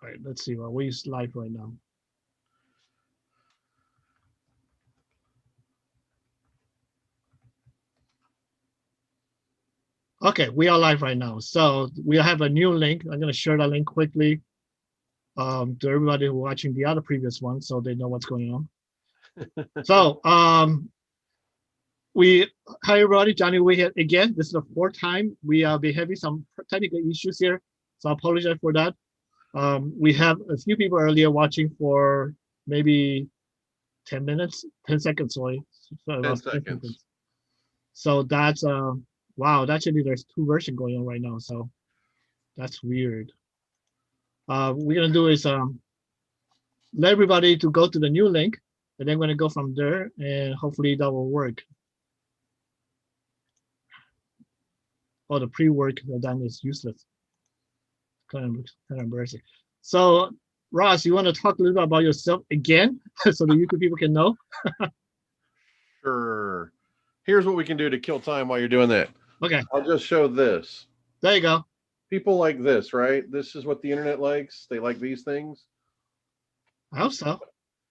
right, let's see. Well, we're live right now. Okay, we are live right now. So we have a new link. I'm going to share that link quickly to everybody who's watching the other previous one, so they know what's going on. So we hi everybody, Johnny. We here again. This is the fourth time we are be having some technical issues here, so I apologize for that. We have a few people earlier watching for maybe 10 minutes, 10 seconds, sorry. So 10 about 10 seconds. seconds. So that's wow, actually there's two versions going on right now, so that's weird. We're gonna do is let everybody to go to the new link, and then we're gonna go from there, and hopefully that will work. Oh, the pre-work done is useless. Kind of embarrassing. So Ross, you want to talk a little bit about yourself again, so the YouTube people can know? Sure. Here's what we can do to kill time while you're doing that. Okay, I'll just show this. there you go. People like this, right? This is what the internet likes. They like these things. I hope so.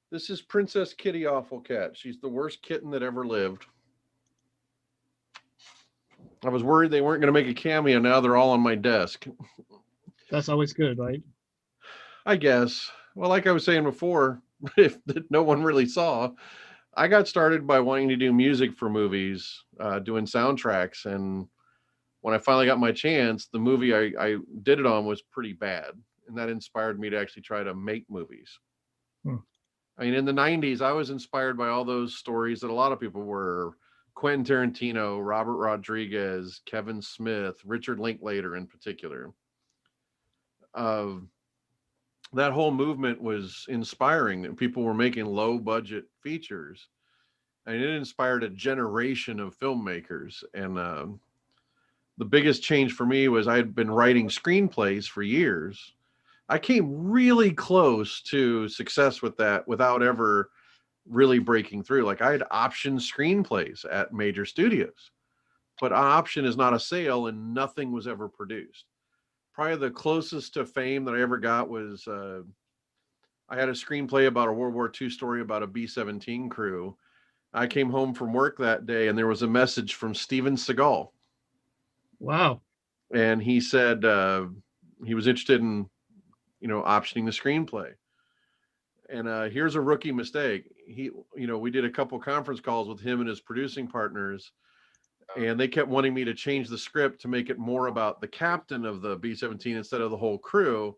This is Princess Kitty Awful Cat. She's the worst kitten that ever lived. I was worried they weren't going to make a cameo. Now they're all on my desk. That's always good, right? I guess. Well, like I was saying before, if that no one really saw, I got started by wanting to do music for movies, doing soundtracks. And when I finally got my chance, the movie I did it on was pretty bad. And that inspired me to actually try to make movies. Hmm. I mean, in the 90s, I was inspired by all those stories that a lot of people were. Quentin Tarantino, Robert Rodriguez, Kevin Smith, Richard Linklater in particular. Uh, that whole movement was inspiring that people were making low budget features. And it inspired a generation of filmmakers. And the biggest change for me was I had been writing screenplays for years. I came really close to success with that without ever really breaking through. Like I had optioned screenplays at major studios, but an option is not a sale and nothing was ever produced. Probably the closest to fame that I ever got was I had a screenplay about a World War II story about a B-17 crew. I came home from work that day and there was a message from Steven Seagal. Wow. And he said he was interested in, optioning the screenplay. And here's a rookie mistake. We did a couple conference calls with him and his producing partners, and they kept wanting me to change the script to make it more about the captain of the B-17 instead of the whole crew.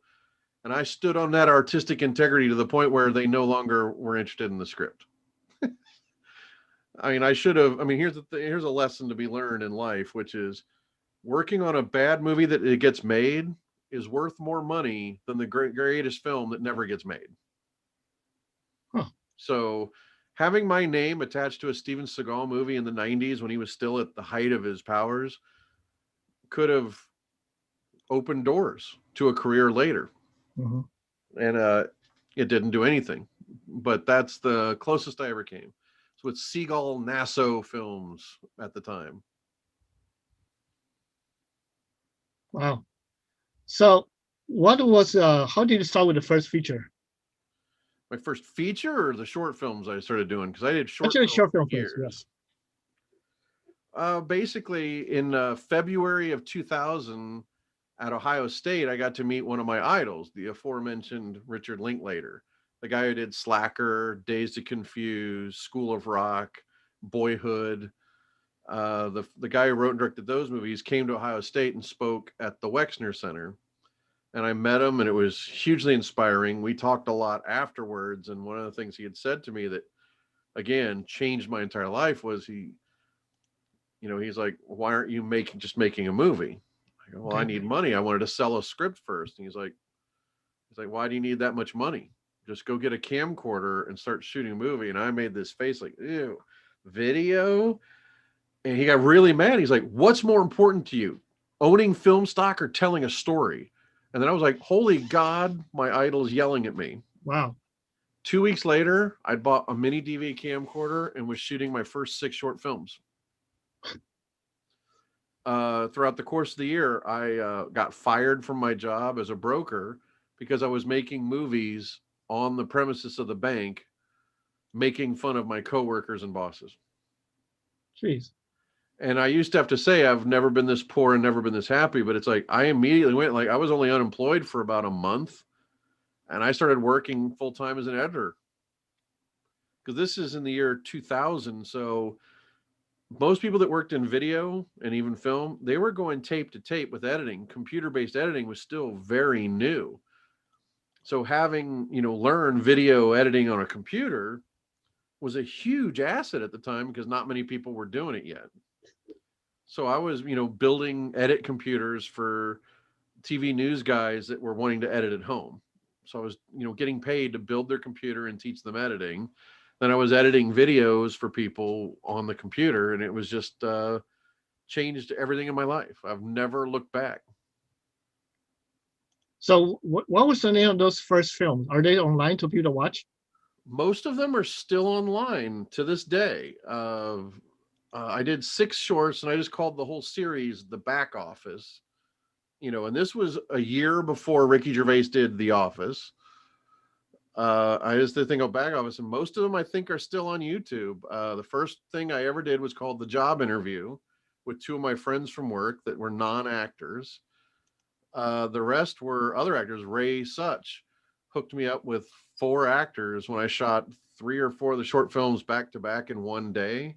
And I stood on that artistic integrity to the point where they no longer were interested in the script. I mean, I should have. I mean, here's a lesson to be learned in life, which is working on a bad movie that it gets made is worth more money than the greatest film that never gets made. Huh. So having my name attached to a Steven Seagal movie in the 90s when he was still at the height of his powers could have opened doors to a career later. Mm-hmm. And it didn't do anything. But that's the closest I ever came. So it's Seagal Nasso Films at the time. Wow. So what was how did you start with the first feature? My first feature or the short films I started doing? Because I did short Actually, films short for film first, years. yes. Basically, in February of 2000 at Ohio State, I got to meet one of my idols, the aforementioned Richard Linklater, the guy who did Slacker, Dazed and Confused, School of Rock, Boyhood. The guy who wrote and directed those movies came to Ohio State and spoke at the Wexner Center. And I met him, and it was hugely inspiring. We talked a lot afterwards. And one of the things he had said to me that, again, changed my entire life was he's like, why aren't you making a movie? I go, well, Okay. I need money. I wanted to sell a script first. And he's like, why do you need that much money? Just go get a camcorder and start shooting a movie. And I made this face like, ew, video. And he got really mad. He's like, what's more important to you, owning film stock or telling a story? And then I was like, holy God, my idol is yelling at me. Wow. 2 weeks later, I bought a mini DV camcorder and was shooting my first 6 short films. Throughout the course of the year, I got fired from my job as a broker because I was making movies on the premises of the bank, making fun of my coworkers and bosses. Jeez. And I used to have to say I've never been this poor and never been this happy, but it's like I immediately went, like, I was only unemployed for about a month, and I started working full time as an editor. Because this is in the year 2000, so most people that worked in video and even film, they were going tape to tape with editing. Computer based editing was still very new. So having, learn video editing on a computer was a huge asset at the time because not many people were doing it yet. So I was, building edit computers for TV news guys that were wanting to edit at home. So I was, getting paid to build their computer and teach them editing. Then I was editing videos for people on the computer, and it was just changed everything in my life. I've never looked back. So what was the name of those first films? Are they online to people to watch? Most of them are still online to this day. I did 6 shorts, and I just called the whole series The Back Office. And this was a year before Ricky Gervais did The Office. I just did think of Back Office, and most of them I think are still on YouTube. The first thing I ever did was called The Job Interview with 2 of my friends from work that were non-actors. The rest were other actors. Ray Such hooked me up with 4 actors when I shot 3 or 4 of the short films back to back in one day.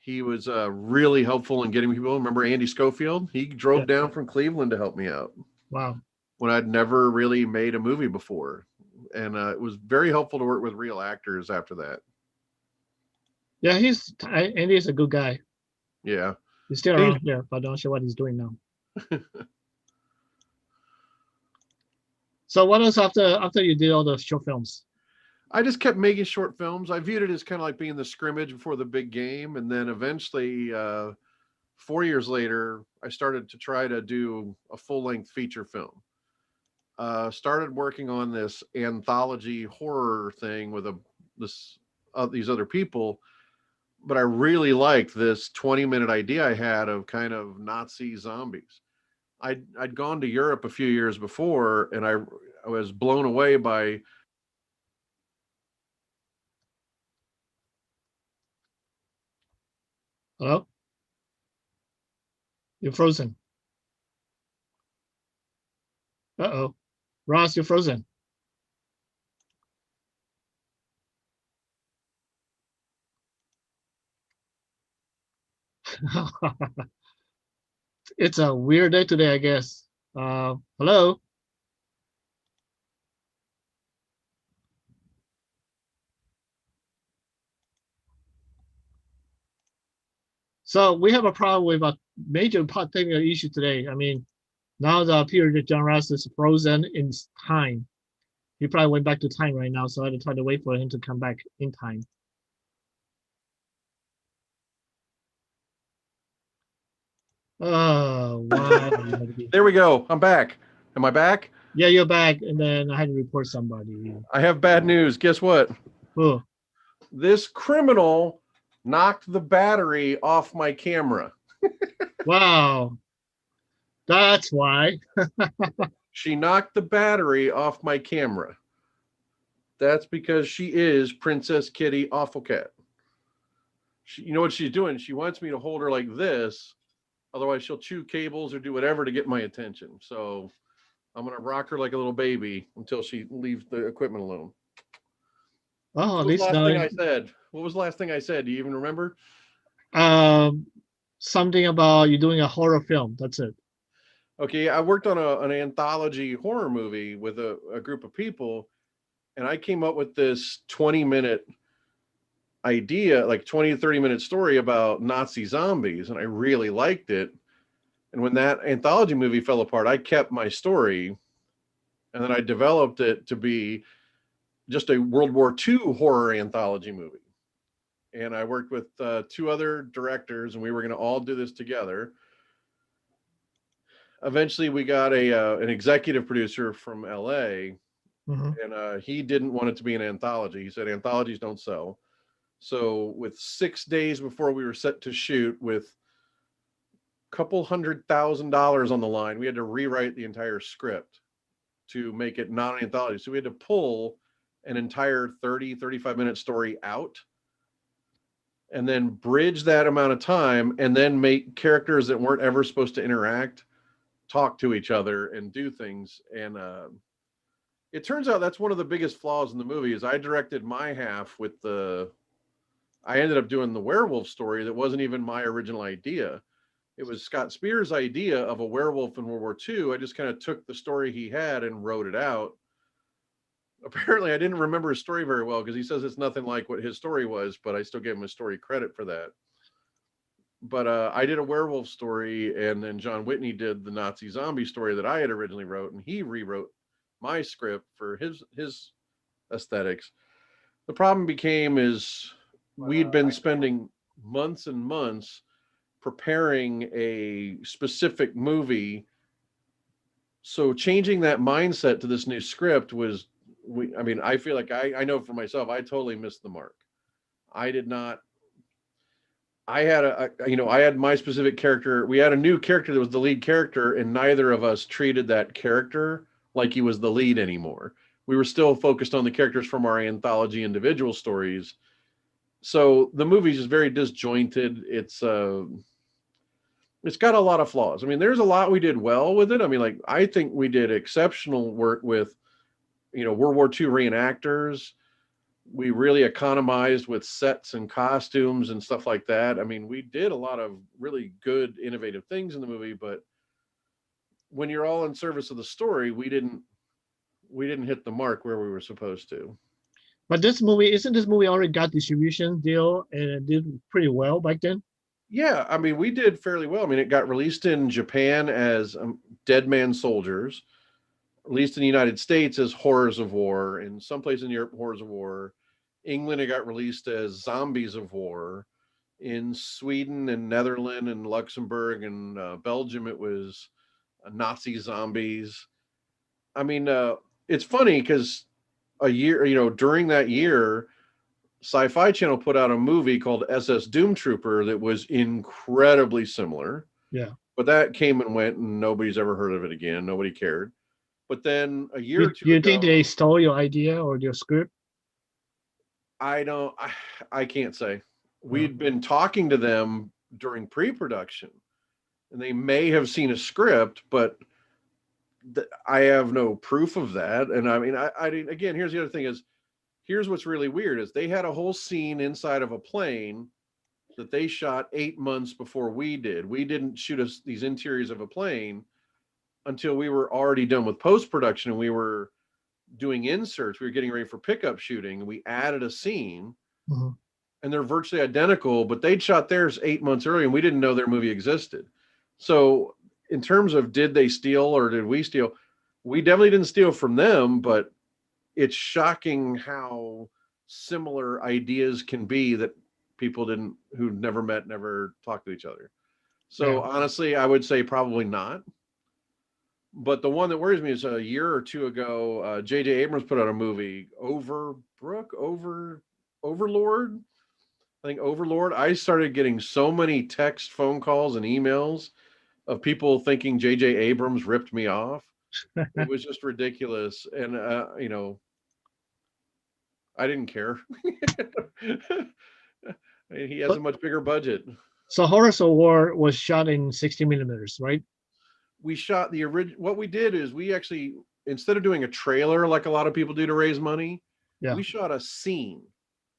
He was really helpful in getting people. Remember Andy Schofield? He drove down from Cleveland to help me out. Wow. When I'd never really made a movie before. And it was very helpful to work with real actors after that. Yeah, Andy's a good guy. Yeah. He's still around here, but I'm not sure what he's doing now. So what else after you did all the short films? I just kept making short films. I viewed it as kind of like being the scrimmage before the big game. And then eventually, 4 years later, I started to try to do a full-length feature film. Started working on this anthology horror thing with these other people, but I really liked this 20-minute idea I had of kind of Nazi zombies. I'd gone to Europe a few years before, and I was blown away by Hello? You're frozen. Uh-oh. Ross, you're frozen. It's a weird day today, I guess. Hello? So we have a problem with a major technical issue today. I mean, now the period of John Ross is frozen in time. He probably went back to time right now, so I had to try to wait for him to come back in time. Oh, wow. There we go. I'm back. Am I back? Yeah, you're back, and then I had to report somebody. I have bad news. Guess what? Oh. This criminal knocked the battery off my camera. Wow. That's why. She knocked the battery off my camera. That's because she is Princess Kitty Awful Cat. You know what she's doing? She wants me to hold her like this. Otherwise, she'll chew cables or do whatever to get my attention. So I'm going to rock her like a little baby until she leaves the equipment alone. Oh, What at was least the last now. thing I said? What was the last thing I said? Do you even remember? Something about you doing a horror film. That's it. Okay, I worked on an anthology horror movie with a group of people, and I came up with this 20-minute idea, like 20 to 30-minute story about Nazi zombies, and I really liked it. And when that anthology movie fell apart, I kept my story, and then I developed it to be just a World War II horror anthology movie. And I worked with 2 other directors, and we were going to all do this together. Eventually, we got an executive producer from LA, and he didn't want it to be an anthology. He said anthologies don't sell. So with 6 days before we were set to shoot, with a couple $100,000 on the line, we had to rewrite the entire script to make it not an anthology. So we had to pull an entire 30, 35-minute story out and then bridge that amount of time and then make characters that weren't ever supposed to interact talk to each other and do things. And it turns out that's one of the biggest flaws in the movie is I directed my half with I ended up doing the werewolf story that wasn't even my original idea. It was Scott Spears' idea of a werewolf in World War II. I just kind of took the story he had and wrote it out. Apparently, I didn't remember his story very well because he says it's nothing like what his story was, but I still gave him a story credit for that. But I did a werewolf story, and then John Whitney did the Nazi zombie story that I had originally wrote, and he rewrote my script for his aesthetics. The problem became is we'd been spending months and months preparing a specific movie. So changing that mindset to this new script was, I feel like I know for myself, I totally missed the mark. I did not. I had I had my specific character. We had a new character that was the lead character, and neither of us treated that character like he was the lead anymore. We were still focused on the characters from our anthology individual stories. So the movie's just very disjointed. It's got a lot of flaws. I mean, there's a lot we did well with it. I mean, like I think we did exceptional work with, World War II reenactors. We really economized with sets and costumes and stuff like that. I mean, we did a lot of really good, innovative things in the movie, but when you're all in service of the story, we didn't hit the mark where we were supposed to. But this movie already got distribution deal and it did pretty well back then? Yeah, I mean, we did fairly well. I mean, it got released in Japan as Dead Man Soldiers, released in the United States as Horrors of War, in some place in Europe, Horrors of War. England, it got released as Zombies of War. In Sweden and Netherlands and Luxembourg and Belgium, it was Nazi Zombies. I mean, it's funny because a year, during that year, Sci-Fi Channel put out a movie called SS Doom Trooper that was incredibly similar. Yeah. But that came and went, and nobody's ever heard of it again. Nobody cared. But then a year or two Do you ago, think they stole your idea or your script? I don't. I can't say. We'd been talking to them during pre-production, and they may have seen a script, but I have no proof of that. And I mean, I didn't. Again, here's the other thing: is here's what's really weird: is they had a whole scene inside of a plane that they shot 8 months before we did. We didn't shoot these interiors of a plane until we were already done with post-production, and we were doing inserts. We were getting ready for pickup shooting, and we added a scene. Mm-hmm. And they're virtually identical, but they'd shot theirs 8 months earlier, and we didn't know their movie existed. So in terms of did they steal or did we steal, we definitely didn't steal from them, but it's shocking how similar ideas can be that people who never met, never talked to each other. So honestly, I would say probably not. But the one that worries me is a year or two ago, J.J. Abrams put out a movie, Overlord. I think Overlord. I started getting so many text, phone calls, and emails of people thinking J.J. Abrams ripped me off. It was just ridiculous, and I didn't care. He has a much bigger budget. So Horrors of War was shot in 60 millimeters, right? We shot the original. What we did is we actually, instead of doing a trailer like a lot of people do to raise money, we shot a scene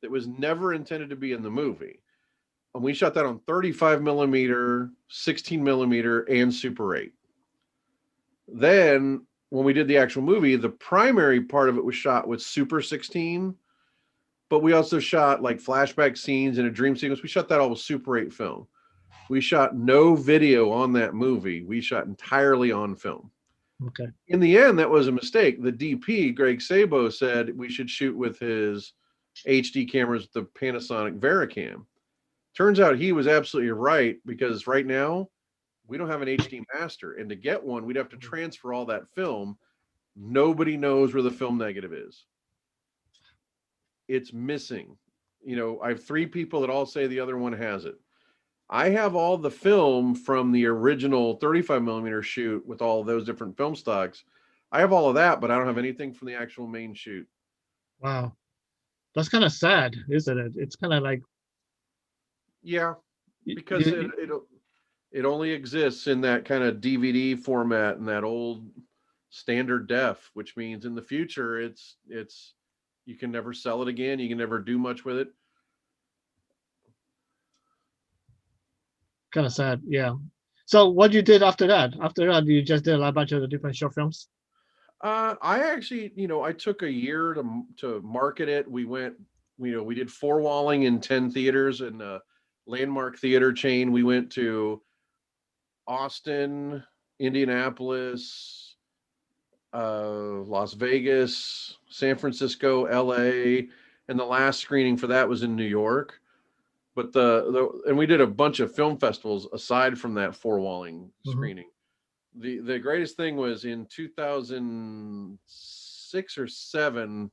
that was never intended to be in the movie. And we shot that on 35 millimeter, 16 millimeter, and Super 8. Then when we did the actual movie, the primary part of it was shot with Super 16, but we also shot like flashback scenes and a dream sequence. We shot that all with Super 8 film. We shot no video on that movie. We shot entirely on film. Okay. In the end, that was a mistake. The DP, Greg Sabo, said we should shoot with his HD cameras, the Panasonic Vericam. Turns out he was absolutely right, because right now we don't have an HD master. And to get one, we'd have to transfer all that film. Nobody knows where the film negative is. It's missing. I have 3 people that all say the other one has it. I have all the film from the original 35 millimeter shoot with all those different film stocks. I have all of that, but I don't have anything from the actual main shoot. Wow, that's kind of sad, isn't it? It's kind of like Yeah, you, because you, it only exists in that kind of DVD format and that old standard def, which means in the future it's you can never sell it again. You can never do much with it. kind of sad. Yeah. So what you did after that? After that, you just did a bunch of the different short films. I actually, I took a year to market it. We went, we did four walling in 10 theaters in a landmark theater chain. We went to Austin, Indianapolis, Las Vegas, San Francisco, LA, and the last screening for that was in New York. But and we did a bunch of film festivals aside from that four walling Hmm. screening. The greatest thing was in 2006 or 7,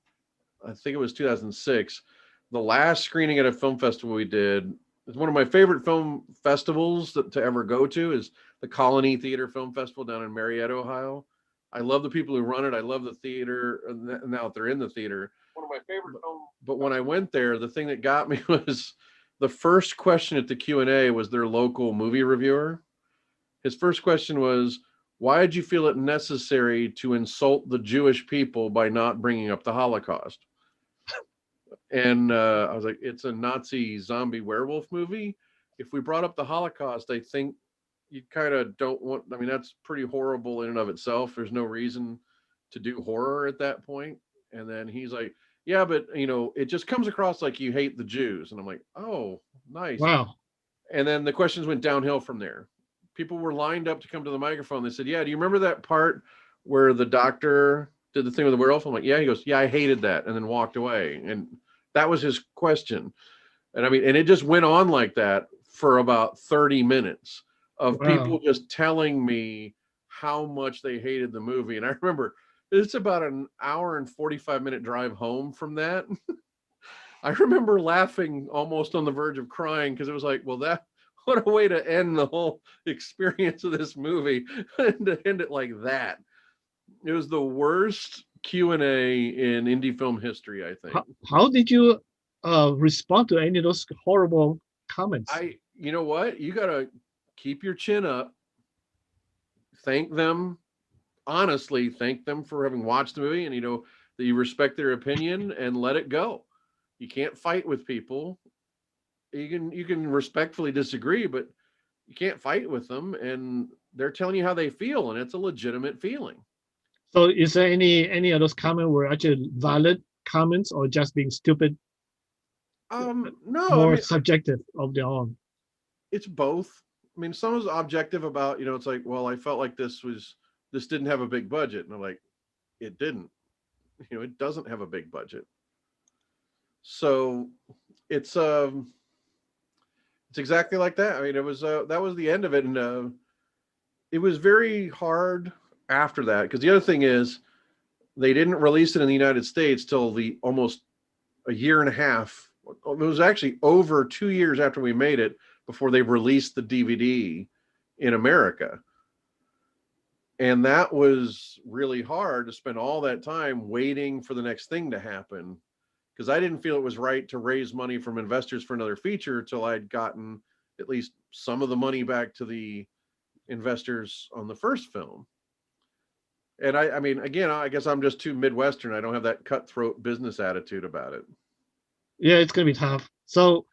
I think it was 2006. The last screening at a film festival we did is one of my favorite film festivals to ever go to is the Colony Theater Film Festival down in Marietta, Ohio. I love the people who run it. I love the theater. And now that they're in the theater, one of my favorite film. But when I went there, the thing that got me was the first question at the Q&A was their local movie reviewer. His first question was, why did you feel it necessary to insult the Jewish people by not bringing up the Holocaust? And I was like, it's a Nazi zombie werewolf movie. If we brought up the Holocaust, I think you kind of don't want, I mean, that's pretty horrible in and of itself. There's no reason to do horror at that point. And then he's like, yeah, but, it just comes across like you hate the Jews. And I'm like, oh, nice. Wow. And then the questions went downhill from there. People were lined up to come to the microphone. They said, yeah, do you remember that part where the doctor did the thing with the werewolf? I'm like, yeah. He goes, yeah, I hated that. And then walked away. And that was his question. And I mean, and it just went on like that for about 30 minutes of people Wow. just telling me how much they hated the movie. And I remember it's about an hour and 45-minute drive home from that. I remember laughing almost on the verge of crying because it was like, well, that what a way to end the whole experience of this movie and to end it like that. It was the worst Q&A in indie film history, I think. How did you respond to any of those horrible comments? You know what? You got to keep your chin up, thank them, honestly, thank them for having watched the movie and, that you respect their opinion and let it go. You can't fight with people. You can respectfully disagree, but you can't fight with them, and they're telling you how they feel, and it's a legitimate feeling. So is there any of those comments were actually valid comments or just being stupid, No, I more mean, subjective of their own? it's both. I mean, some is objective about, it's like, well, I felt like this didn't have a big budget, and I'm like, it didn't. It doesn't have a big budget. So it's exactly like that. I mean, it was that was the end of it, and it was very hard after that because the other thing is they didn't release it in the United States till the almost a year and a half. It was actually over 2 years after we made it before they released the DVD in America. And that was really hard to spend all that time waiting for the next thing to happen because I didn't feel it was right to raise money from investors for another feature till I'd gotten at least some of the money back to the investors on the first film. And I mean, again, I guess I'm just too Midwestern. I don't have that cutthroat business attitude about it. Yeah, it's gonna be tough. So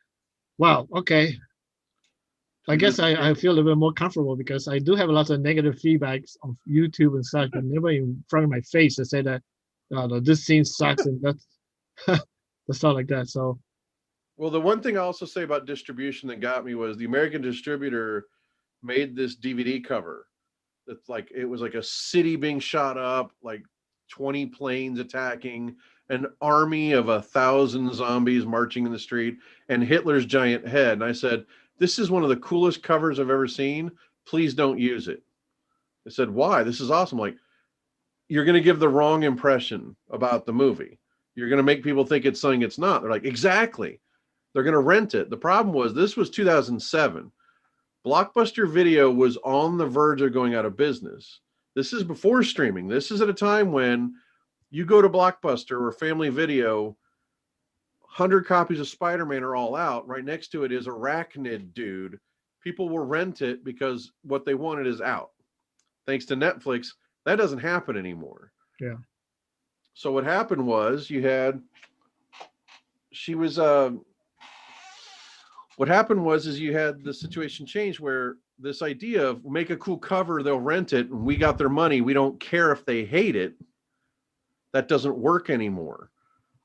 wow, okay. I So guess I feel a little bit more comfortable because I do have lots of negative feedbacks on YouTube and such, but never in front of my face to say that this scene sucks and that's that's not like that. So well, the one thing I also say about distribution that got me was the American distributor made this DVD cover that's like it was like a city being shot up, like 20 planes attacking, an army of 1,000 zombies marching in the street, and Hitler's giant head. And I said, this is one of the coolest covers I've ever seen. Please don't use it. I said, why? This is awesome. Like, you're going to give the wrong impression about the movie. You're going to make people think it's something it's not. They're like, exactly. They're going to rent it. The problem was this was 2007. Blockbuster Video was on the verge of going out of business. This is before streaming. This is at a time when you go to Blockbuster or Family Video, 100 copies of Spider-Man are all out. Right next to it is Arachnid Dude. People will rent it because what they wanted is out. Thanks to Netflix, that doesn't happen anymore. Yeah. So what happened was what happened was is you had the situation change where this idea of make a cool cover, they'll rent it, and we got their money. We don't care if they hate it. That doesn't work anymore.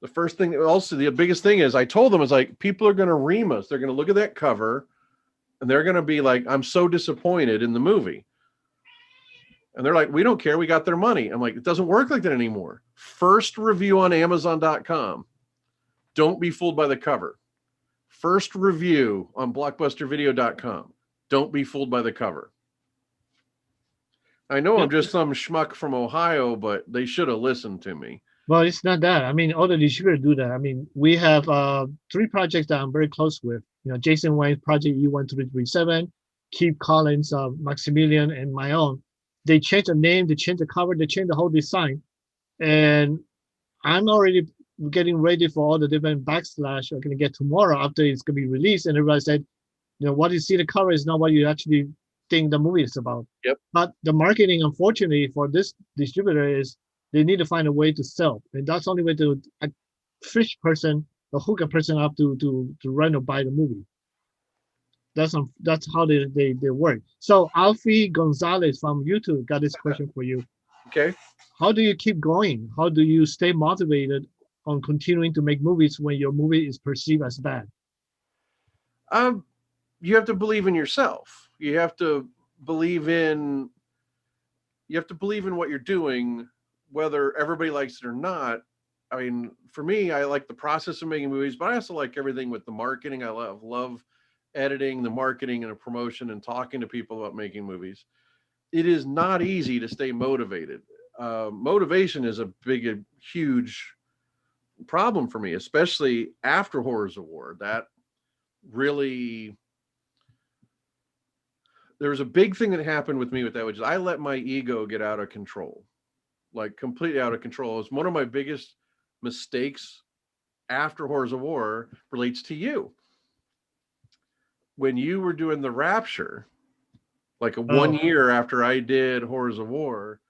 The first thing, also the biggest thing is I told them is like, people are going to ream us. They're going to look at that cover and they're going to be like, I'm so disappointed in the movie. And they're like, we don't care. We got their money. I'm like, it doesn't work like that anymore. First review on Amazon.com. Don't be fooled by the cover. First review on blockbustervideo.com. Don't be fooled by the cover. I know I'm just some schmuck from Ohio, but they should have listened to me. Well, it's not that. I mean, all the distributors do that. I mean, we have 3 projects that I'm very close with. You know, Jason Wang's project E1337, Keith Collins, Maximilian, and my own. They change the name, they change the cover, they change the whole design. And I'm already getting ready for all the different backslash I'm going to get tomorrow after it's going to be released. And everybody said, you know, what you see the cover is not what you actually think the movie is about. Yep. But the marketing, unfortunately, for this distributor is they need to find a way to sell. And that's the only way to fish person or hook a person up to run or buy the movie. That's how they work. So Alfie Gonzalez from YouTube got this question for you. Okay. How do you keep going? How do you stay motivated on continuing to make movies when your movie is perceived as bad? You have to believe in yourself. You have to believe in what you're doing, whether everybody likes it or not. I mean, for me, I like the process of making movies, but I also like everything with the marketing. I love editing, the marketing and the promotion and talking to people about making movies. It is not easy to stay motivated. Motivation is a huge problem for me, especially after Horrors Award. That really, there was a big thing that happened with me with that, which is I let my ego get out of control, like completely out of control. It was one of my biggest mistakes after Horrors of War relates to you. When you were doing The Rapture, like 1 year after I did Horrors of War,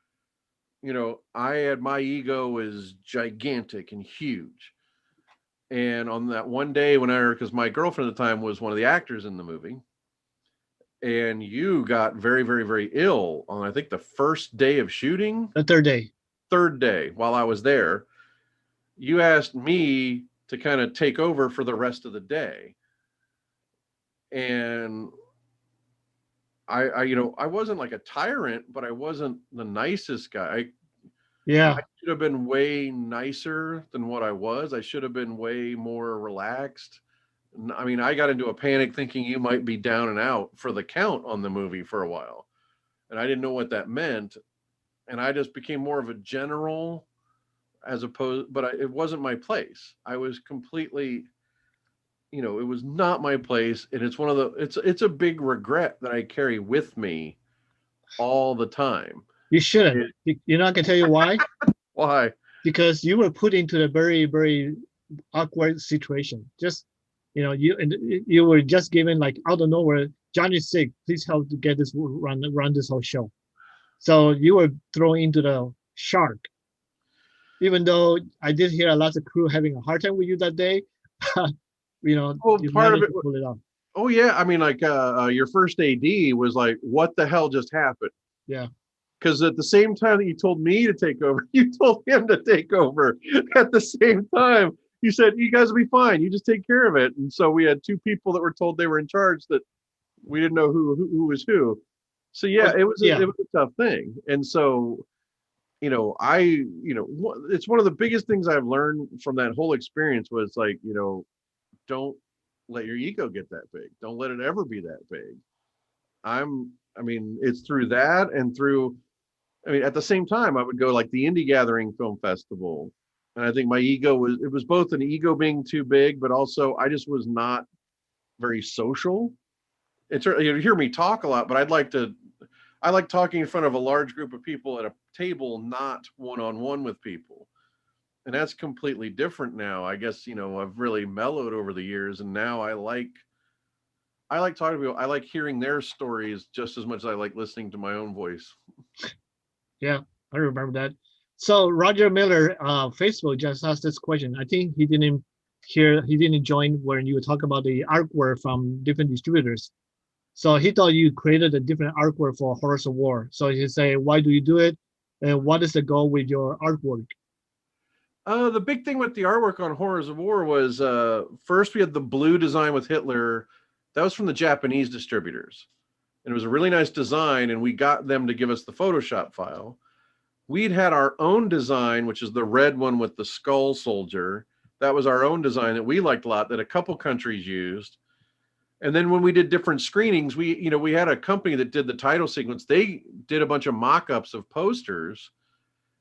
you know, my ego was gigantic and huge. And on that one day because my girlfriend at the time was one of the actors in the movie, and you got very, very, very ill on, I think, the first day of shooting. The third day while I was there, you asked me to kind of take over for the rest of the day. And I wasn't like a tyrant, but I wasn't the nicest guy. Yeah. I should have been way nicer than what I was. I should have been way more relaxed. I mean, I got into a panic thinking you might be down and out for the count on the movie for a while. And I didn't know what that meant. And I just became more of a general it wasn't my place. I was completely, it was not my place. And it's a big regret that I carry with me all the time. You shouldn't. You know, I can tell you why. Why? Because you were put into a very, very awkward situation. Just, you were just given like out of nowhere, Johnny's sick. Please help to get this run this whole show. So you were thrown into the shark. Even though I did hear a lot of crew having a hard time with you that day, you part of it pull it off. Oh yeah, I mean, like your first AD was like, "What the hell just happened?" Yeah. Because at the same time that you told me to take over, you told him to take over. At the same time, you said, "You guys will be fine. You just take care of it." And so we had 2 people that were told they were in charge that we didn't know who was who. So yeah, it was a tough thing. And so, it's one of the biggest things I've learned from that whole experience was like, don't let your ego get that big. Don't let it ever be that big. It's through that and through, at the same time, I would go like the Indie Gathering Film Festival. And I think my ego was both an ego being too big, but also I just was not very social. You hear me talk a lot, but I'd like to, I like talking in front of a large group of people at a table, not one-on-one with people. And that's completely different now. I guess, I've really mellowed over the years, and now I like talking to people. I like hearing their stories just as much as I like listening to my own voice. Yeah, I remember that. So Roger Miller, Facebook just asked this question. I think he didn't join when you were talking about the artwork from different distributors. So he thought you created a different artwork for Horrors of War. So he say, why do you do it? And what is the goal with your artwork? The big thing with the artwork on Horrors of War was first we had the blue design with Hitler. That was from the Japanese distributors. And it was a really nice design, and we got them to give us the Photoshop file. We'd had our own design, which is the red one with the skull soldier. That was our own design that we liked a lot, that a couple countries used. And then when we did different screenings, we had a company that did the title sequence. They did a bunch of mock-ups of posters,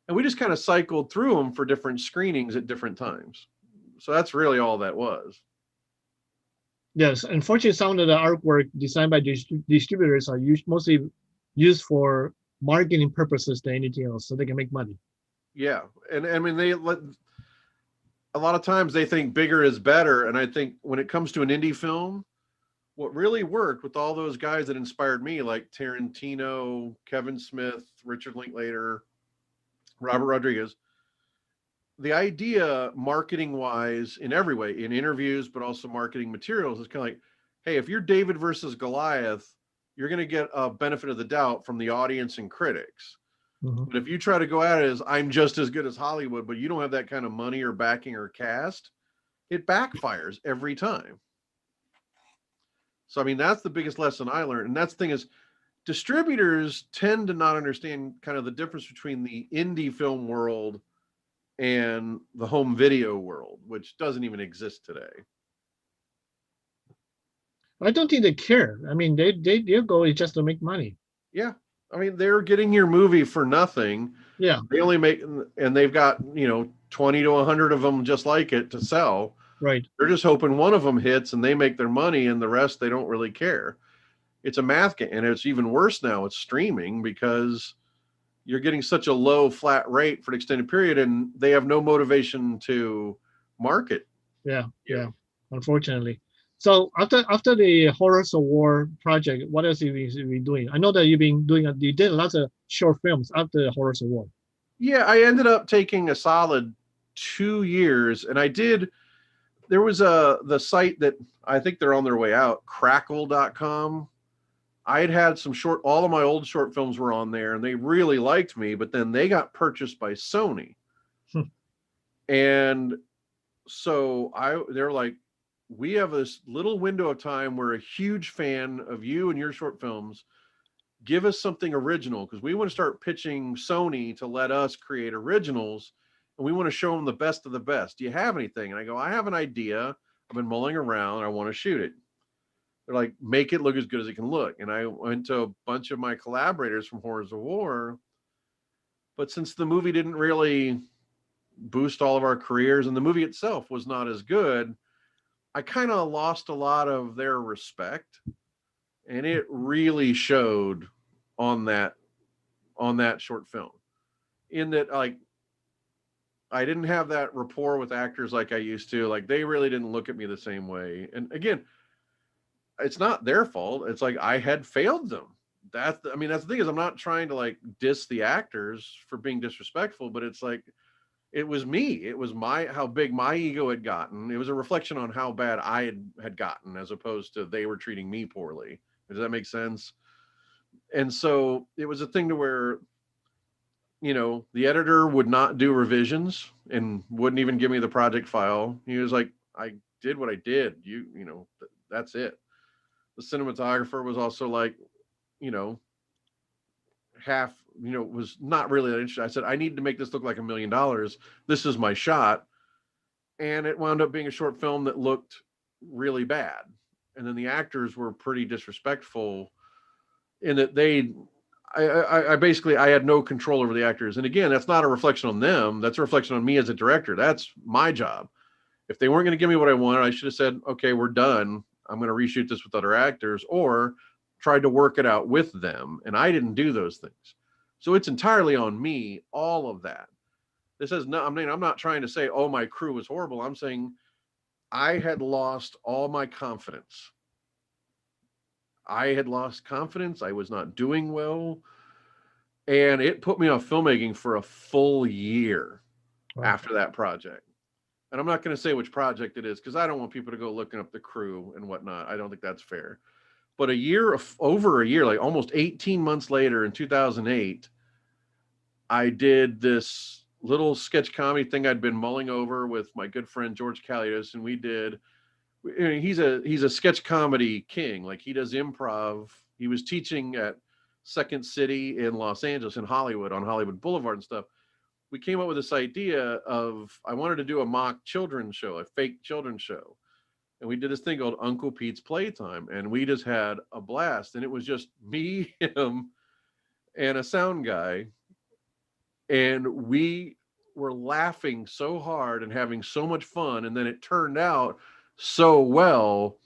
and we just kind of cycled through them for different screenings at different times. So that's really all that was. Yes, unfortunately, some of the artwork designed by distributors are mostly used for marketing purposes than anything else, so they can make money. Yeah, and I mean a lot of times they think bigger is better, and I think when it comes to an indie film, what really worked with all those guys that inspired me, like Tarantino, Kevin Smith, Richard Linklater, Robert Rodriguez, the idea marketing wise in every way, in interviews, but also marketing materials, is kind of like, hey, if you're David versus Goliath, you're going to get a benefit of the doubt from the audience and critics. Mm-hmm. But if you try to go at it as I'm just as good as Hollywood, but you don't have that kind of money or backing or cast, it backfires every time. So, I mean, that's the biggest lesson I learned. And that's the thing is, distributors tend to not understand kind of the difference between the indie film world and the home video world, which doesn't even exist today. I don't think they care. I mean, their goal is just to make money. Yeah. I mean, they're getting your movie for nothing. Yeah. They only make, and they've got, 20 to 100 of them just like it to sell. Right. They're just hoping one of them hits and they make their money, and the rest they don't really care. It's a math game, and it's even worse now. It's streaming because you're getting such a low flat rate for an extended period, and they have no motivation to market. Yeah. Unfortunately. So after the Horrors of War project, what else have you been doing? I know that you did lots of short films after the Horrors of War. Yeah, I ended up taking a solid 2 years, and there was the site that I think they're on their way out, crackle.com. I had some all of my old short films were on there, and they really liked me, but then they got purchased by Sony. And so they're like, we have this little window of time. We're a huge fan of you and your short films. Give us something original, because we want to start pitching Sony to let us create originals, and we want to show them the best of the best. Do you have anything? And I go, I have an idea. I've been mulling around. I want to shoot it. They're like, make it look as good as it can look. And I went to a bunch of my collaborators from Horrors of War. But since the movie didn't really boost all of our careers, and the movie itself was not as good, I kind of lost a lot of their respect. And it really showed on that short film, in that, like, I didn't have that rapport with actors like I used to. Like, they really didn't look at me the same way. And again, it's not their fault. It's like I had failed them. That's the thing is, I'm not trying to like diss the actors for being disrespectful, but it's like, it was me. It was how big my ego had gotten. It was a reflection on how bad I had gotten, as opposed to they were treating me poorly. Does that make sense? And so it was a thing to where, the editor would not do revisions and wouldn't even give me the project file. He was like, I did what I did. That's it. The cinematographer was also like, half, was not really that interested. I said, I need to make this look like $1 million. This is my shot. And it wound up being a short film that looked really bad. And then the actors were pretty disrespectful in that I had no control over the actors. And again, that's not a reflection on them. That's a reflection on me as a director. That's my job. If they weren't going to give me what I wanted, I should have said, okay, we're done. I'm going to reshoot this with other actors, or tried to work it out with them, and I didn't do those things. So it's entirely on me, all of that. This is not, I mean, I'm not trying to say, oh, my crew was horrible. I'm saying I had lost all my confidence. I had lost confidence. I was not doing well. And it put me off filmmaking for a full year Wow. after that project. And I'm not going to say which project it is because I don't want people to go looking up the crew and whatnot. I don't think that's fair. But over a year, like almost 18 months later in 2008, I did this little sketch comedy thing I'd been mulling over with my good friend George Kalios, and we did. I mean, he's a sketch comedy king. Like he does improv. He was teaching at Second City in Los Angeles, in Hollywood, on Hollywood Boulevard and stuff. We came up with this idea of I wanted to do a mock children's show, a fake children's show, and we did this thing called Uncle Pete's Playtime, and we just had a blast. And it was just me, him, and a sound guy, and we were laughing so hard and having so much fun. And then it turned out so well.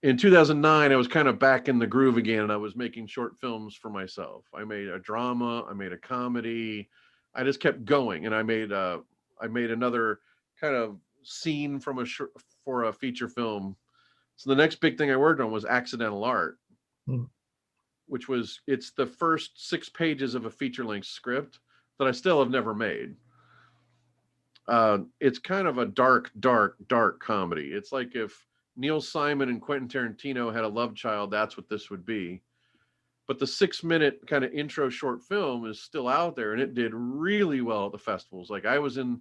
In 2009, I was kind of back in the groove again, and I was making short films for myself. I made a drama, I made a comedy. I just kept going, and I made another kind of scene from for a feature film. So the next big thing I worked on was Accidental Art, Hmm. which was it's the first 6 pages of a feature-length script that I still have never made. It's kind of a dark, dark, dark comedy. It's like if Neil Simon and Quentin Tarantino had a love child, that's what this would be. But the 6 minute kind of intro short film is still out there, and it did really well at the festivals. Like I was in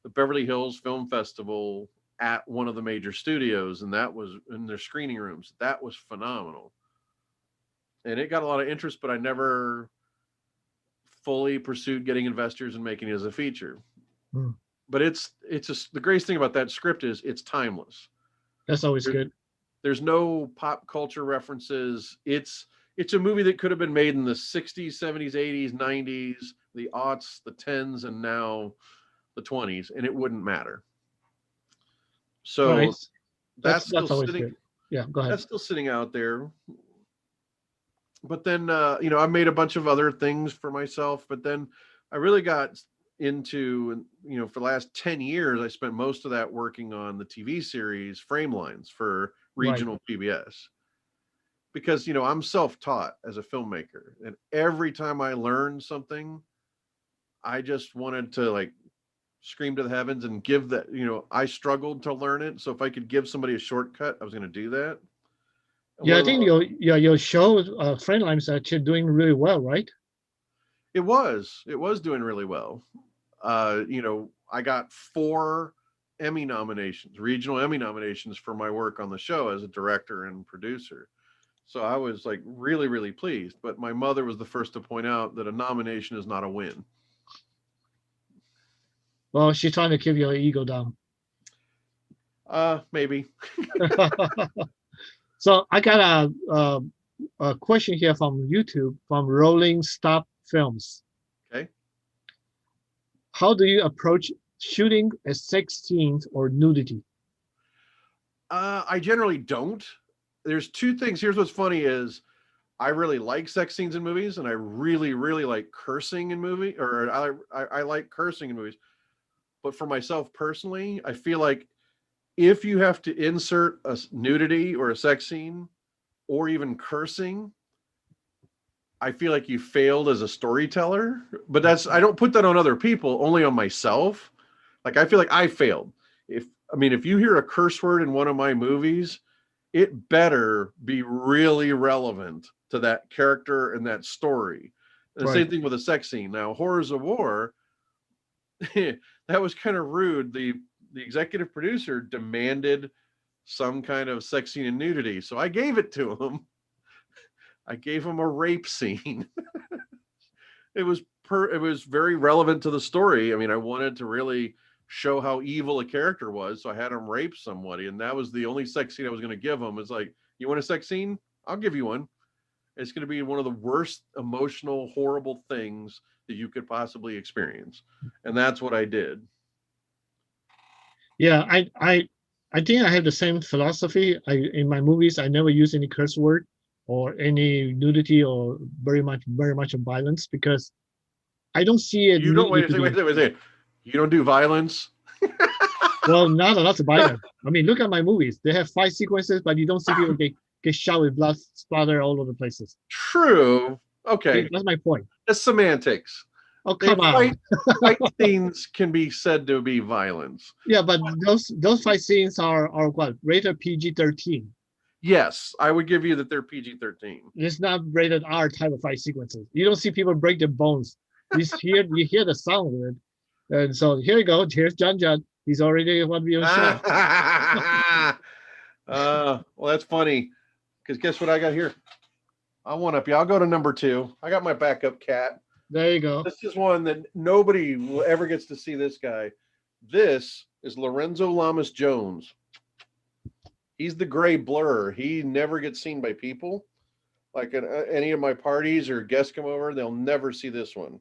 the Beverly Hills Film Festival at one of the major studios, and that was in their screening rooms. That was phenomenal. And it got a lot of interest, but I never fully pursued getting investors and making it as a feature. Hmm. But it's just the greatest thing about that script is it's timeless. That's always There, good. there's no pop culture references. It's a movie that could have been made in the 60s, 70s, 80s, 90s, the aughts, the tens, and now the 20s, and it wouldn't matter. So Nice. that's still That's always sitting good. Yeah, go ahead. that's still sitting out there. But then I made a bunch of other things for myself, but then I really got into, for the last 10 years I spent most of that working on the TV series Framelines for Right. regional PBS, because I'm self-taught as a filmmaker, and every time I learned something I just wanted to like scream to the heavens and give that. I struggled to learn it, so if I could give somebody a shortcut I was going to do that. And Yeah, one I of the think your show, Framelines, are actually doing really well, right? it was doing really well. I got 4 Emmy nominations, regional Emmy nominations for my work on the show as a director and producer. So I was like really, really pleased. But my mother was the first to point out that a nomination is not a win. Well, she's trying to keep your ego down. Maybe. So I got a question here from YouTube from Rolling Stop Films. Okay. How do you approach shooting a sex scenes or nudity? I generally don't. There's 2 things. Here's what's funny is I really like sex scenes in movies, and I really, really like cursing in or I like cursing in movies. But for myself personally, I feel like if you have to insert a nudity or a sex scene or even cursing, I feel like you failed as a storyteller. But I don't put that on other people, only on myself. Like I feel like I failed. If you hear a curse word in one of my movies, it better be really relevant to that character and that story. And the Right. same thing with a sex scene. Now, Horrors of War, that was kind of rude. The executive producer demanded some kind of sex scene and nudity, so I gave it to him. I gave him a rape scene. It was very relevant to the story. I mean, I wanted to really show how evil a character was, so I had him rape somebody, and that was the only sex scene I was going to give him. It's like, you want a sex scene? I'll give you one. It's going to be one of the worst emotional, horrible things that you could possibly experience, and that's what I did. Yeah, I think I have the same philosophy. In my movies I never use any curse word. or any nudity or very much of violence, because I don't see it You don't needed wait a to second, be. wait a second. You don't do violence. Well, not a lot of violence. I mean, look at my movies. They have fight sequences, but you don't see people get shot with blood splatter all over the places. True. See, Okay. that's my point. That's semantics. Oh, They come on. fight scenes can be said to be violence. Yeah, but those fight scenes are what, rated PG-13. Yes, I would give you that they're PG-13. It's not rated R type of fight sequences. You don't see people break their bones. You hear the sound of it. And so here you go. Here's John Judd. He's already one being shot. Well, that's funny. Because guess what I got here? I want up you. I'll go to number 2. I got my backup cat. There you go. This is one that nobody will ever gets to see this guy. This is Lorenzo Lamas Jones. He's the gray blur. He never gets seen by people. Like at any of my parties or guests come over, they'll never see this one.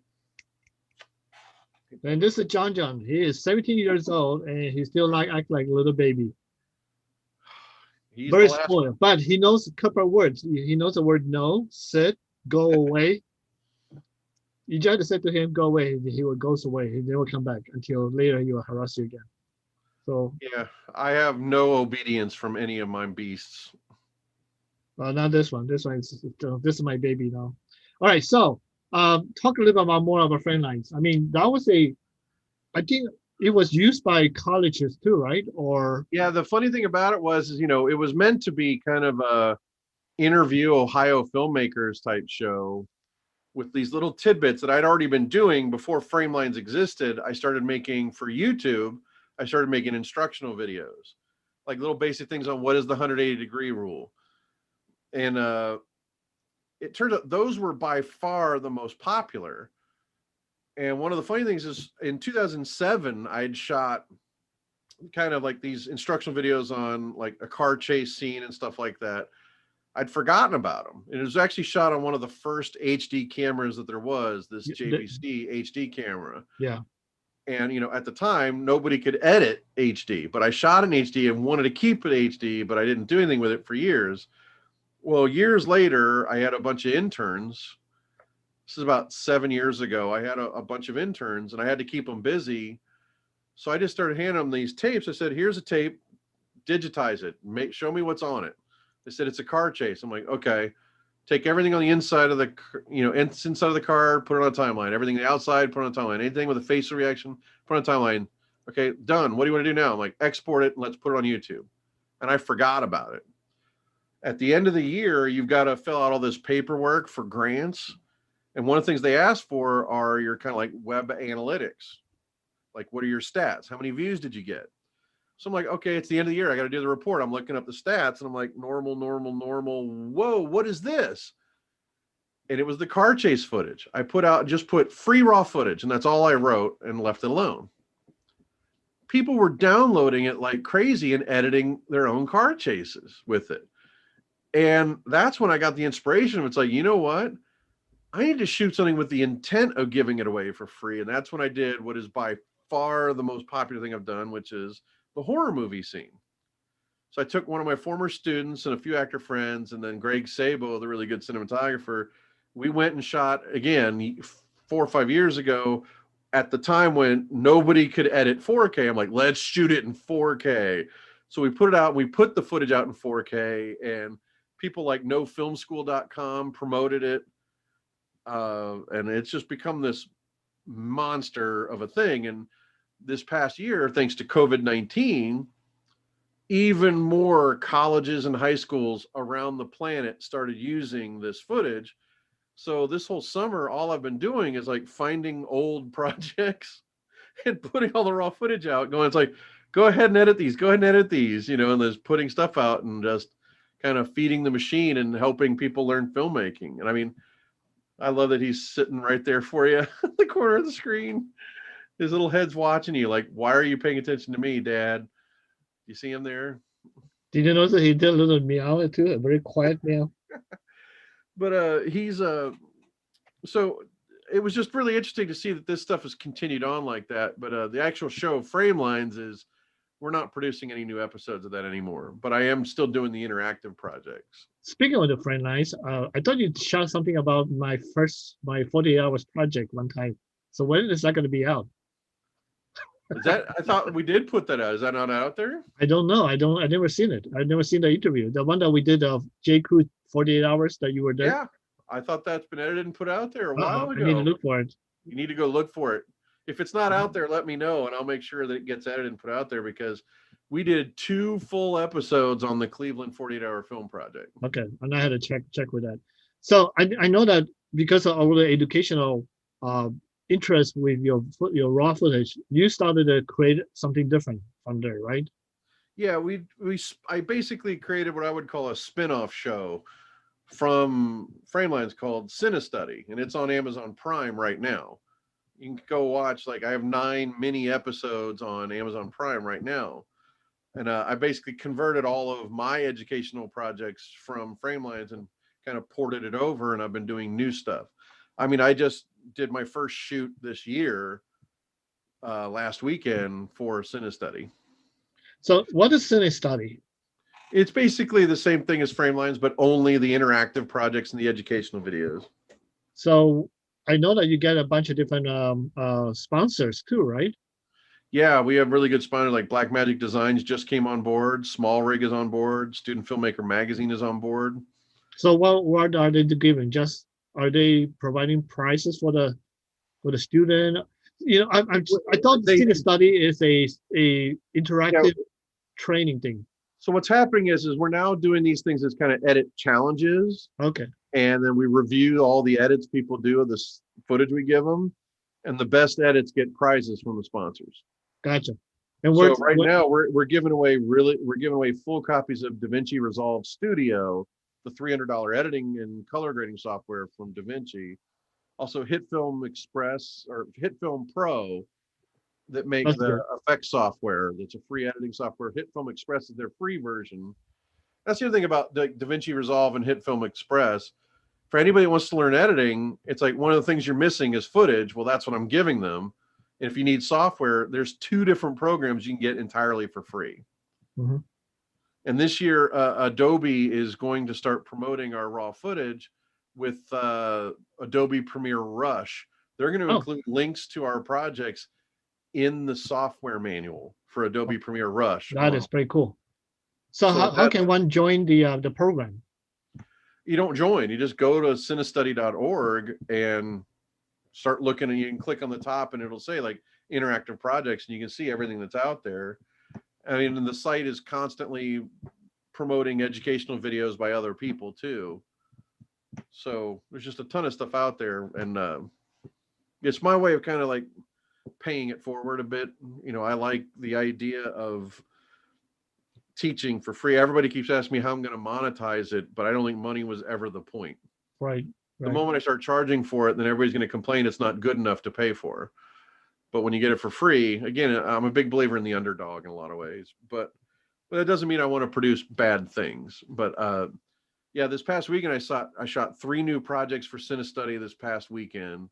And this is John John. He is 17 years old and he still act like a little baby. He's Very the last. spoiled, but he knows a couple of words. He knows the word no, sit, go away. You try to say to him, go away, he will goes away. He never come back until later he will harass you again. So Yeah, I have no obedience from any of my beasts. not this one. This one this is my baby now. All right, so talk a little bit about more about Framelines. I mean, that was I think it was used by colleges too, right? Or Yeah, the funny thing about it was, it was meant to be kind of a interview Ohio filmmakers type show with these little tidbits that I'd already been doing before Framelines existed. I started making for YouTube. I started making instructional videos, like little basic things on what is the 180-degree rule. And it turned out those were by far the most popular. And one of the funny things is in 2007, I'd shot kind of like these instructional videos on like a car chase scene and stuff like that. I'd forgotten about them. And it was actually shot on one of the first HD cameras that there was, this JVC HD camera. Yeah. And, at the time, nobody could edit HD, but I shot in HD and wanted to keep it HD, but I didn't do anything with it for years. Well, years later, I had a bunch of interns. This is about 7 years ago. I had a bunch of interns and I had to keep them busy. So I just started handing them these tapes. I said, here's a tape, digitize it, show me what's on it. They said, it's a car chase. I'm like, okay, take everything on the inside of the, inside of the car, put it on a timeline. Everything on the outside, put it on a timeline. Anything with a facial reaction, put it on a timeline. Okay, done. What do you want to do now? I'm like, export it and let's put it on YouTube. And I forgot about it. At the end of the year, you've got to fill out all this paperwork for grants. And one of the things they ask for are your kind of like web analytics. Like, what are your stats? How many views did you get? So I'm like, okay, it's the end of the year. I got to do the report. I'm looking up the stats and I'm like, normal. Whoa, what is this? And it was the car chase footage. I just put free raw footage, and that's all I wrote and left it alone. People were downloading it like crazy and editing their own car chases with it. And that's when I got the inspiration. It's like, you know what? I need to shoot something with the intent of giving it away for free. And that's when I did what is by far the most popular thing I've done, which is the horror movie scene. So I took one of my former students and a few actor friends, and then Greg Sabo, the really good cinematographer. We went and shot again 4 or 5 years ago at the time when nobody could edit 4K. I'm like, let's shoot it in 4K. So we put it out, and we put the footage out in 4K, and people like nofilmschool.com promoted it. And it's just become this monster of a thing. And this past year, thanks to COVID-19, even more colleges and high schools around the planet started using this footage. So this whole summer, all I've been doing is like finding old projects and putting all the raw footage out, going, it's like, go ahead and edit these, and just putting stuff out and just kind of feeding the machine and helping people learn filmmaking. And I mean, I love that he's sitting right there for you in the corner of the screen. His little head's watching you like, why are you paying attention to me, Dad? You see him there? Did you notice he did a little meow too, a very quiet meow? But he's so it was just really interesting to see that this stuff has continued on like that. But the actual show Framelines is we're not producing any new episodes of that anymore. But I am still doing the interactive projects. Speaking of the Framelines, I thought you shot something about my 48 hours project one time. So when is that going to be out? Is that, I thought we did put that out. Is that not out there? I don't know. I never seen it. I never seen the interview. The one that we did of J. Crew 48 hours that you were there. Yeah, I thought that's been edited and put out there a while I need to ago. look for it. You need to go look for it. If it's not out there, let me know, and I'll make sure that it gets edited and put out there, because we did 2 full episodes on the Cleveland 48-hour film project. Okay, and I had to check with that. So I know that because of all the educational interest with your raw footage, you started to create something different from there, right? Yeah, I basically created what I would call a spin-off show from Framelines called Cinestudy, and it's on Amazon Prime right now. You can go watch, like, I have 9 mini episodes on Amazon Prime right now. And I basically converted all of my educational projects from Framelines and kind of ported it over, and I've been doing new stuff. I mean, I just did my first shoot this year last weekend for Cinestudy. So what is Cinestudy? It's basically the same thing as Framelines, but only the interactive projects and the educational videos. So I know that you get a bunch of different sponsors too, right? Yeah, we have really good sponsors, like Black Magic Designs just came on board. Small Rig is on board. Student Filmmaker Magazine is on board. So what are they giving? Just are they providing prizes for the student? You know, I thought the Cinestudy is a interactive training thing. So what's happening is we're now doing these things as kind of edit challenges. Okay. And then we review all the edits people do of this footage we give them, and the best edits get prizes from the sponsors. Gotcha. And so now we're giving away full copies of DaVinci Resolve Studio, the $300 editing and color grading software from DaVinci. Also HitFilm Express or HitFilm Pro that makes the effects software. That's a free editing software. HitFilm Express is their free version. That's the other thing about the DaVinci Resolve and HitFilm Express. For anybody that wants to learn editing, it's like one of the things you're missing is footage. Well, that's what I'm giving them. And if you need software, there's 2 different programs you can get entirely for free. Mm-hmm. And this year, Adobe is going to start promoting our raw footage with Adobe Premiere Rush. They're going to include links to our projects in the software manual for Adobe Premiere Rush. That is pretty cool. So how can one join the program? You don't join. You just go to cinestudy.org and start looking, and you can click on the top and it'll say like interactive projects, and you can see everything that's out there. I mean, and the site is constantly promoting educational videos by other people too. So there's just a ton of stuff out there, and it's my way of kind of like paying it forward a bit. You know, I like the idea of teaching for free. Everybody keeps asking me how I'm going to monetize it, but I don't think money was ever the point. Right. The moment I start charging for it, then everybody's going to complain it's not good enough to pay for. But when you get it for free, again, I'm a big believer in the underdog in a lot of ways, but that doesn't mean I want to produce bad things. But yeah, this past weekend I shot 3 new projects for Cinestudy this past weekend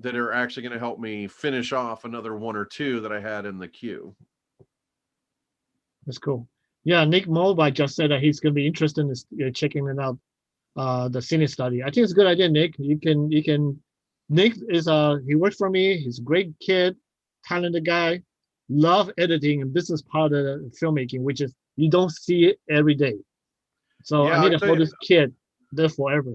that are actually going to help me finish off another 1 or 2 that I had in the queue. That's cool. Yeah, Nick Mulby just said that he's going to be interested in checking it out, the Cinestudy. I think it's a good idea, Nick. You can. Nick is he works for me. He's a great kid, talented guy. Love editing and business part of the filmmaking, which is you don't see it every day. So yeah, I need to hold this kid there forever.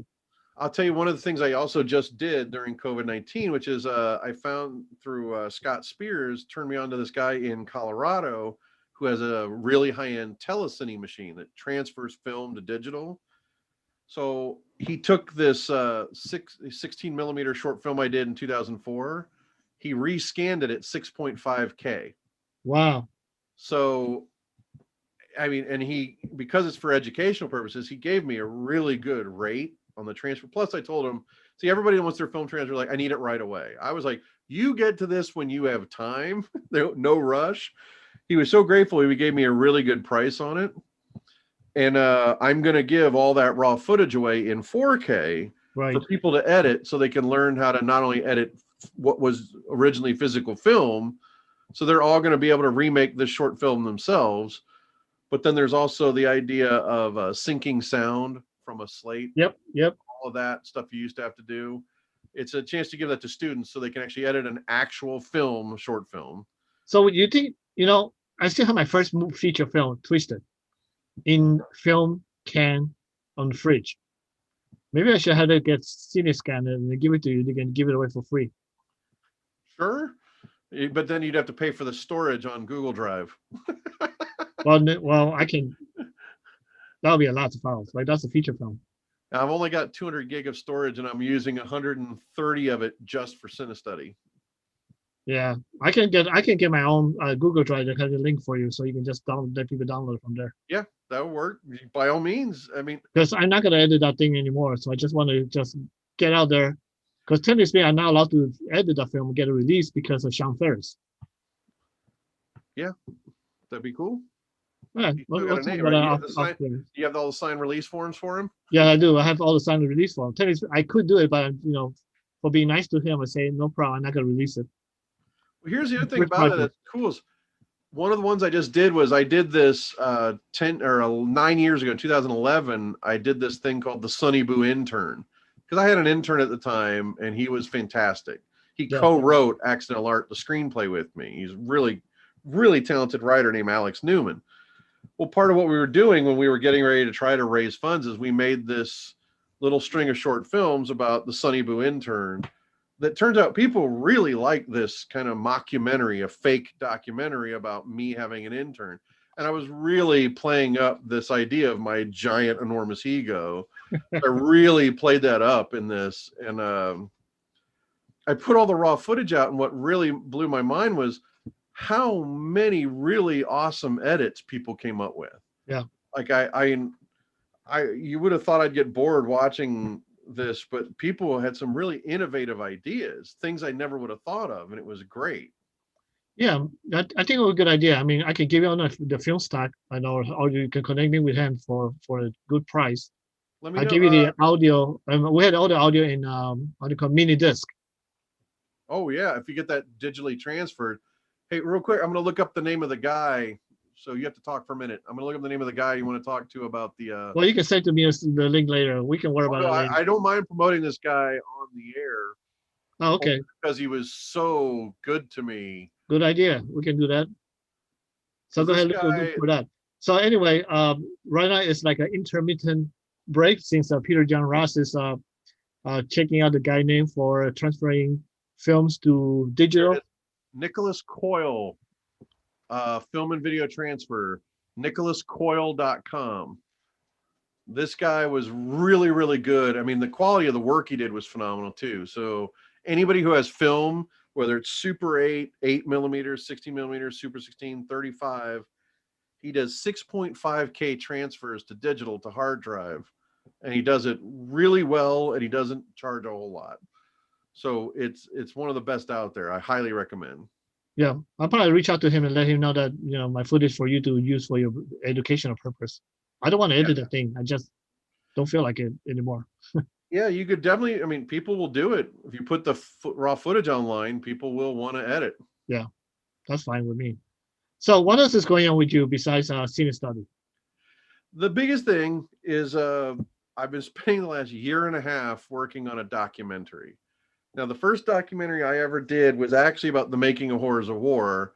I'll tell you one of the things I also just did during COVID-19, which is I found through Scott Spears, turned me on to this guy in Colorado who has a really high-end telecine machine that transfers film to digital. So he took this 16 millimeter short film I did in 2004. He rescanned it at 6.5K. Wow. So, I mean, and because it's for educational purposes, he gave me a really good rate on the transfer. Plus I told him, see, everybody wants their film transfer, like, I need it right away. I was like, you get to this when you have time. No rush. He was so grateful. He gave me a really good price on it. And I'm going to give all that raw footage away in 4K for people to edit so they can learn how to not only edit what was originally physical film, So they're all going to be able to remake this short film themselves. But then there's also the idea of syncing sound from a slate, Yep. Yep. all of that stuff you used to have to do. It's a chance to give that to students so they can actually edit an actual film, short film. So you think, I still have my first feature film, Twisted, in film can on the fridge. Maybe I should have to get cine scan and give it to you. They can give it away for free. Sure. But then you'd have to pay for the storage on Google Drive. Well, I can. That'll be a lot of files, right? That's a feature film. Now, I've only got 200 gig of storage, and I'm using 130 of it just for CineStudy. Yeah, I can get my own Google Drive that has a link for you, so you can just let people download from there. Yeah, that would work by all means. I mean, because I'm not gonna edit that thing anymore, so I just want to just get out there. Because technically, I'm not allowed to edit that film and get it released because of Sean Ferris. Yeah, that'd be cool. Yeah, you have all the signed release forms for him? Yeah, I do. I have all the signed release forms. Technically, I could do it, but for being nice to him, I say no problem. I'm not gonna release it. Well, here's the other thing about it that's cool is one of the ones I just did was I did this 9 years ago, 2011. I did this thing called the Sunny Boo Intern because I had an intern at the time and he was fantastic. He co-wrote Accidental Art, the screenplay with me. He's really, really talented writer named Alex Newman. Well, part of what we were doing when we were getting ready to try to raise funds is we made this little string of short films about the Sunny Boo Intern that turns out people really like this kind of mockumentary, a fake documentary about me having an intern. And I was really playing up this idea of my giant, enormous ego. I really played that up in this. And I put all the raw footage out. And what really blew my mind was how many really awesome edits people came up with. Yeah. Like you would have thought I'd get bored watching this, but people had some really innovative ideas, things I never would have thought of, and it was great. Yeah, I think it was a good idea. I mean, I can give you on the film stack, or you can connect me with him for a good price. Let me I'll know, give you the audio. We had all the audio in what do you call mini disc. Oh yeah, if you get that digitally transferred. Hey, real quick, I'm going to look up the name of the guy. So you have to talk for a minute. I'm going to look up the name of the guy you want to talk to about the. Well, you can send to me the link later. We can worry about it later. I don't mind promoting this guy on the air. Oh, okay. Because he was so good to me. Good idea. We can do that. So go ahead look for that. So anyway, right now it's like an intermittent break since Peter John Ross is checking out the guy name for transferring films to digital. Nicholas Coyle, film and video transfer, nicholascoyle.com. This guy was really, really good. I mean, the quality of the work he did was phenomenal too. So anybody who has film, whether it's Super 8, 8 millimeters, 16 millimeters, Super 16, 35, he does 6.5K transfers to digital to hard drive. And he does it really well, and he doesn't charge a whole lot. So it's one of the best out there. I highly recommend. Yeah, I'll probably reach out to him and let him know that my footage for you to use for your educational purpose. I don't want to edit the thing. I just don't feel like it anymore. Yeah, you could definitely. I mean, people will do it if you put the raw footage online. People will want to edit. Yeah, that's fine with me. So, what else is going on with you besides CineStudy? The biggest thing is I've been spending the last year and a half working on a documentary. Now, the first documentary I ever did was actually about the making of Horrors of War.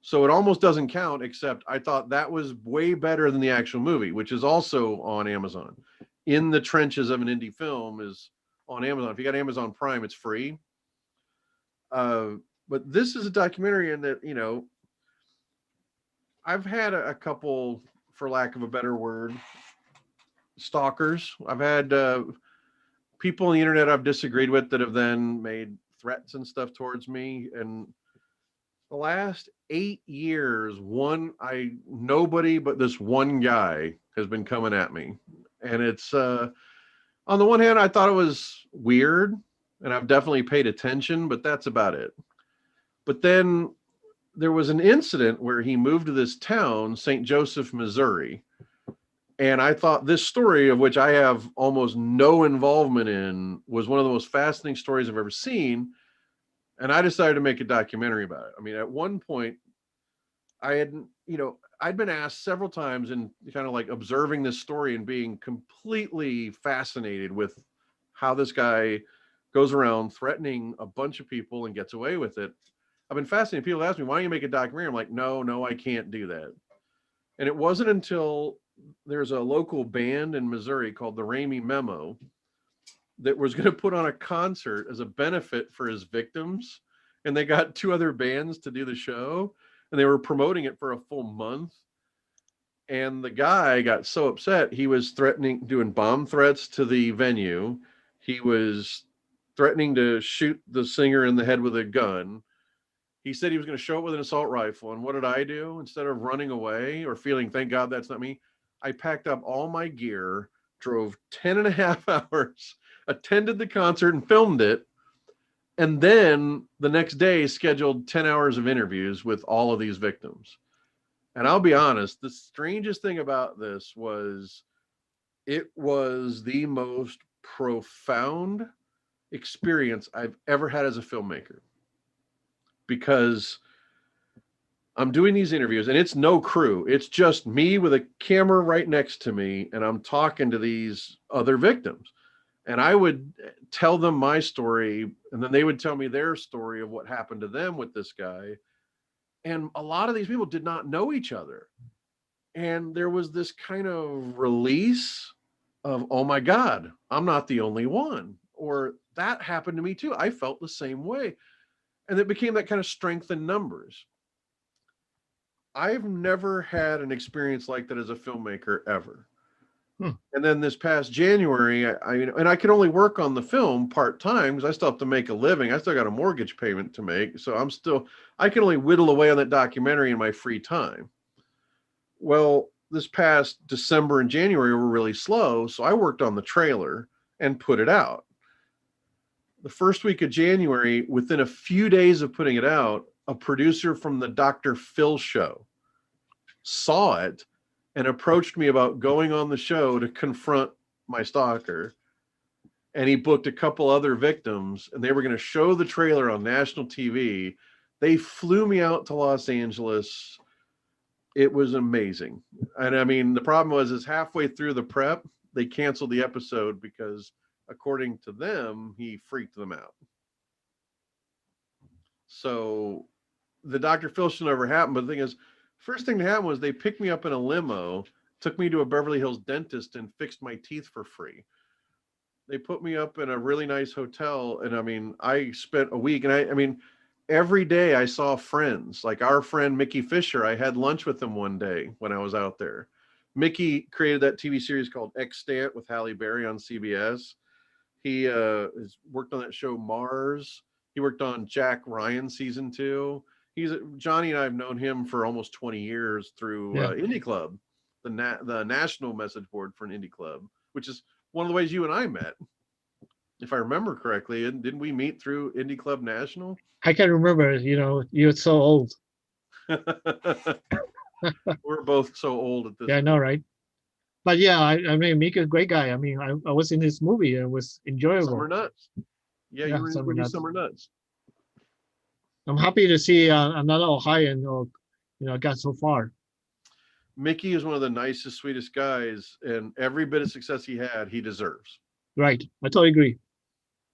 So it almost doesn't count, except I thought that was way better than the actual movie, which is also on Amazon. In the Trenches of an Indie Film is on Amazon. If you got Amazon Prime, it's free. But this is a documentary in that, I've had a couple, for lack of a better word, stalkers. I've had people on the internet I've disagreed with that have then made threats and stuff towards me. And the last 8 years, nobody but this one guy has been coming at me. And it's, on the one hand, I thought it was weird and I've definitely paid attention, but that's about it. But then there was an incident where he moved to this town, St. Joseph, Missouri. And I thought this story, of which I have almost no involvement in, was one of the most fascinating stories I've ever seen. And I decided to make a documentary about it. I mean, at one point, I had, I'd been asked several times and kind of like observing this story and being completely fascinated with how this guy goes around threatening a bunch of people and gets away with it. I've been fascinated. People ask me, why don't you make a documentary? I'm like, no, I can't do that. And it wasn't until there's a local band in Missouri called the Ramey Memo that was going to put on a concert as a benefit for his victims. And they got two other bands to do the show, and they were promoting it for a full month. And the guy got so upset, he was threatening, doing bomb threats to the venue. He was threatening to shoot the singer in the head with a gun. He said he was going to show up with an assault rifle. And what did I do? Instead of running away or feeling, thank God that's not me, I packed up all my gear, drove 10 and a half hours, attended the concert and filmed it. And then the next day scheduled 10 hours of interviews with all of these victims. And I'll be honest, the strangest thing about this was it was the most profound experience I've ever had as a filmmaker, because I'm doing these interviews and it's no crew. It's just me with a camera right next to me, and I'm talking to these other victims. And I would tell them my story, and then they would tell me their story of what happened to them with this guy. And a lot of these people did not know each other. And there was this kind of release of, oh my God, I'm not the only one. Or that happened to me too. I felt the same way. And it became that kind of strength in numbers. I've never had an experience like that as a filmmaker ever. And then this past January, and I can only work on the film part time because I still have to make a living. I still got a mortgage payment to make. So I can only whittle away on that documentary in my free time. Well, this past December and January were really slow. So I worked on the trailer and put it out. The first week of January, within a few days of putting it out, a producer from the Dr. Phil show saw it and approached me about going on the show to confront my stalker. And he booked a couple other victims, and they were going to show the trailer on national TV. They flew me out to Los Angeles. It was amazing. And I mean, the problem is halfway through the prep, they canceled the episode because, according to them, he freaked them out. So the Dr. Phil should never happen. But the thing is, first thing that happened was they picked me up in a limo, took me to a Beverly Hills dentist, and fixed my teeth for free. They put me up in a really nice hotel. And I mean, I spent a week, and I mean, every day I saw friends, like our friend Mickey Fisher. I had lunch with him one day when I was out there. Mickey created that TV series called Extant with Halle Berry on CBS. He has worked on that show Mars. He worked on Jack Ryan season 2. Johnny and I have known him for almost 20 years through Indie Club, the national message board for an indie club, which is one of the ways you and I met, if I remember correctly. And didn't we meet through Indie Club National? I can remember. You're so old. We're both so old at this Yeah, I know, right? But yeah, I mean, Mika's a great guy. I mean, I was in this movie. It was enjoyable. Summer Nuts. Yeah, you were in the movie Summer Nuts. I'm happy to see another Ohioan, got so far. Mickey is one of the nicest, sweetest guys, and every bit of success he had, he deserves. Right, I totally agree.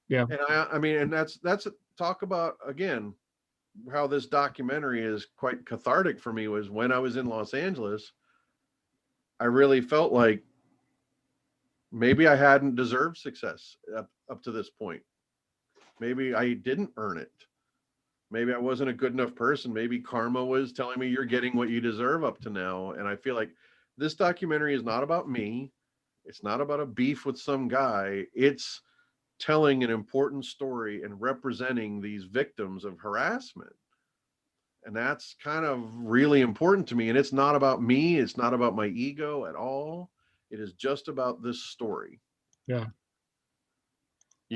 Yeah, and I mean, and that's talk about again how this documentary is quite cathartic for me. Was when I was in Los Angeles, I really felt like maybe I hadn't deserved success up to this point. Maybe I didn't earn it. Maybe I wasn't a good enough person. Maybe karma was telling me you're getting what you deserve up to now. And I feel like this documentary is not about me. It's not about a beef with some guy. It's telling an important story and representing these victims of harassment. And that's kind of really important to me. And it's not about me. It's not about my ego at all. It is just about this story. Yeah.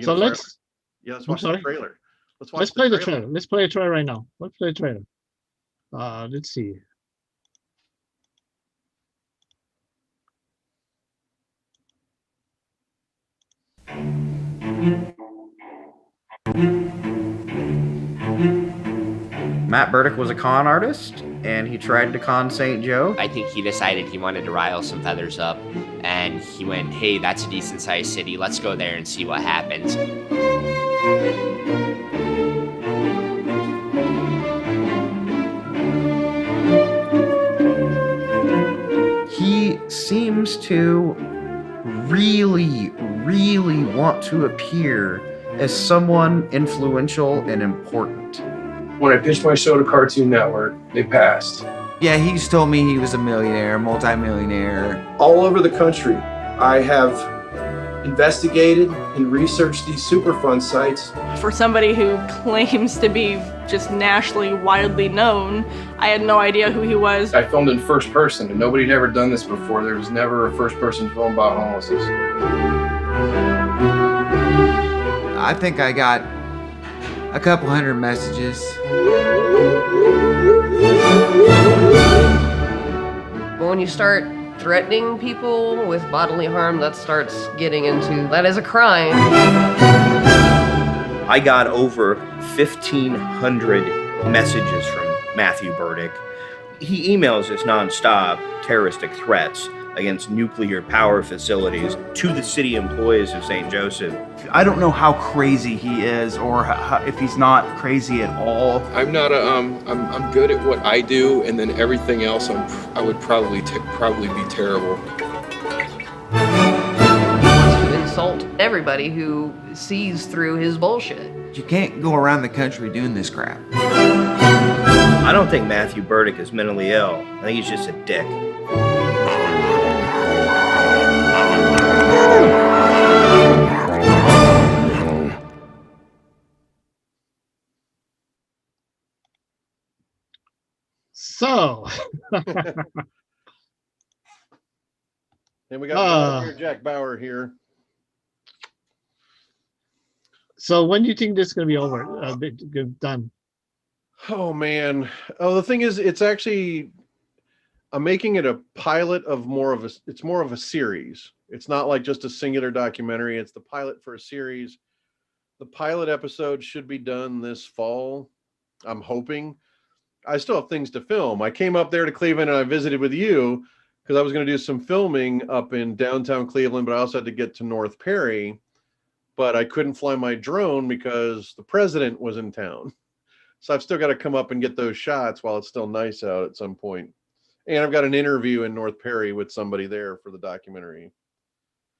So let's watch the trailer. Let's play the trailer. Let's play a trailer right now. Let's play a trailer. Let's see. Matt Burdick was a con artist, and he tried to con St. Joe. I think he decided he wanted to rile some feathers up, and he went, hey, that's a decent-sized city. Let's go there and see what happens. He seems to really, really want to appear as someone influential and important. When I pitched my show to Cartoon Network, they passed. Yeah, he's told me he was a millionaire, multi-millionaire. All over the country, I have investigated and researched these Superfund sites. For somebody who claims to be just nationally widely known, I had no idea who he was. I filmed in first person, and nobody had ever done this before. There was never a first-person film about homelessness. I think I got a couple hundred messages. But when you start threatening people with bodily harm, that starts getting into, that is a crime. I got over 1,500 messages from Matthew Burdick. He emails us nonstop terroristic threats against nuclear power facilities to the city employees of St. Joseph. I don't know how crazy he is, or if he's not crazy at all. I'm not a, I'm good at what I do, and then everything else I would probably be terrible. To insult everybody who sees through his bullshit. You can't go around the country doing this crap. I don't think Matthew Burdick is mentally ill. I think he's just a dick. So, And we got Jack Bauer here. so when do you think this is going to be over? Done? Oh man. Oh, the thing is, it's actually, I'm making it a pilot of it's more of a series. It's not like just a singular documentary. It's the pilot for a series. The pilot episode should be done this fall. I'm hoping. I still have things to film. I came up there to Cleveland and I visited with you because I was going to do some filming up in downtown Cleveland, but I also had to get to North Perry, but I couldn't fly my drone because the president was in town. So I've still got to come up and get those shots while it's still nice out at some point. And I've got an interview in North Perry with somebody there for the documentary.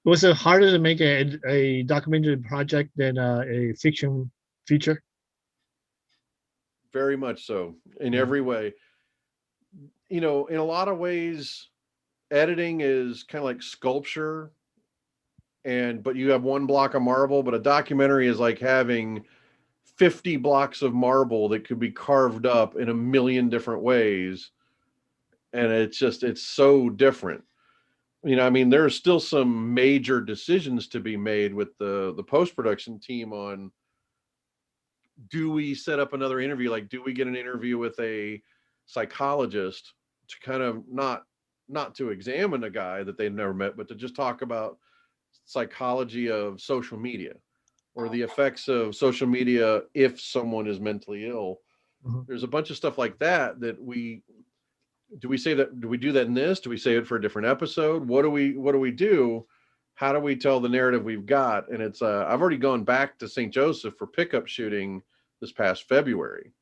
Was it harder to make a documentary project than a fiction feature? Very much so, in every way. You know, in a lot of ways, editing is kind of like sculpture, but you have one block of marble, but a documentary is like having 50 blocks of marble that could be carved up in a million different ways. And it's so different. You know, I mean, there are still some major decisions to be made with the post-production team on, do we set up another interview? Like, do we get an interview with a psychologist to kind of not to examine a guy that they've never met, but to just talk about psychology of social media or the effects of social media if someone is mentally ill. Mm-hmm. There's a bunch of stuff like that do we say that? Do we do that in this? Do we save it for a different episode? What do we do? How do we tell the narrative we've got? And it's I've already gone back to St. Joseph for pickup shooting this past February.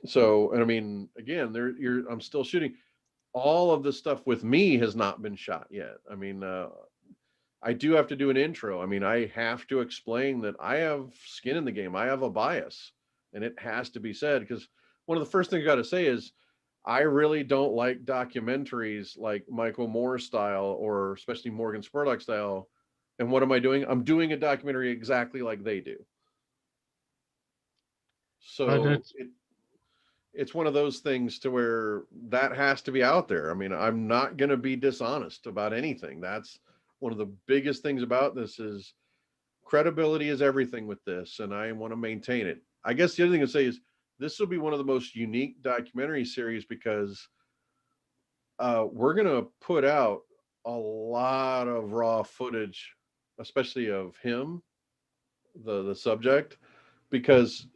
So, and I mean, again, I'm still shooting. All of the stuff with me has not been shot yet. I mean, I do have to do an intro. I mean, I have to explain that I have skin in the game. I have a bias, and it has to be said, because one of the first things I got to say is I really don't like documentaries like Michael Moore style, or especially Morgan Spurlock style. And what am I doing? I'm doing a documentary exactly like they do. So it's one of those things to where that has to be out there. I mean, I'm not going to be dishonest about anything. That's one of the biggest things about this is credibility is everything with this, and I want to maintain it. I guess the other thing to say is this will be one of the most unique documentary series because we're going to put out a lot of raw footage, especially of him, the subject, because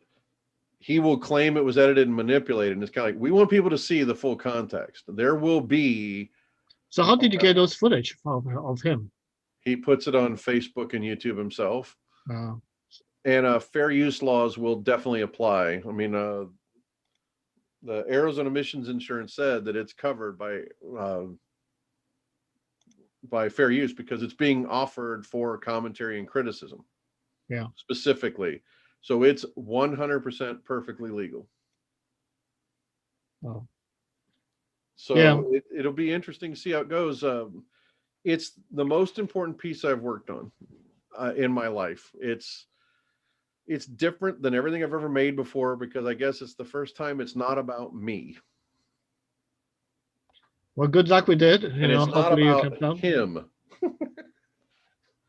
he will claim it was edited and manipulated. And it's kind of like, we want people to see the full context. There will be. So how did you get those footage of him? He puts it on Facebook and YouTube himself. Uh, And fair use laws will definitely apply. I mean, the errors and emissions insurance said that it's covered by fair use because it's being offered for commentary and criticism. Yeah. Specifically. So it's 100% perfectly legal. oh, So Yeah. it'll be interesting to see how it goes. It's the most important piece I've worked on in my life. It's different than everything I've ever made before because I guess it's the first time it's not about me. well, good luck with it. And it's not Hopefully you about can come. him.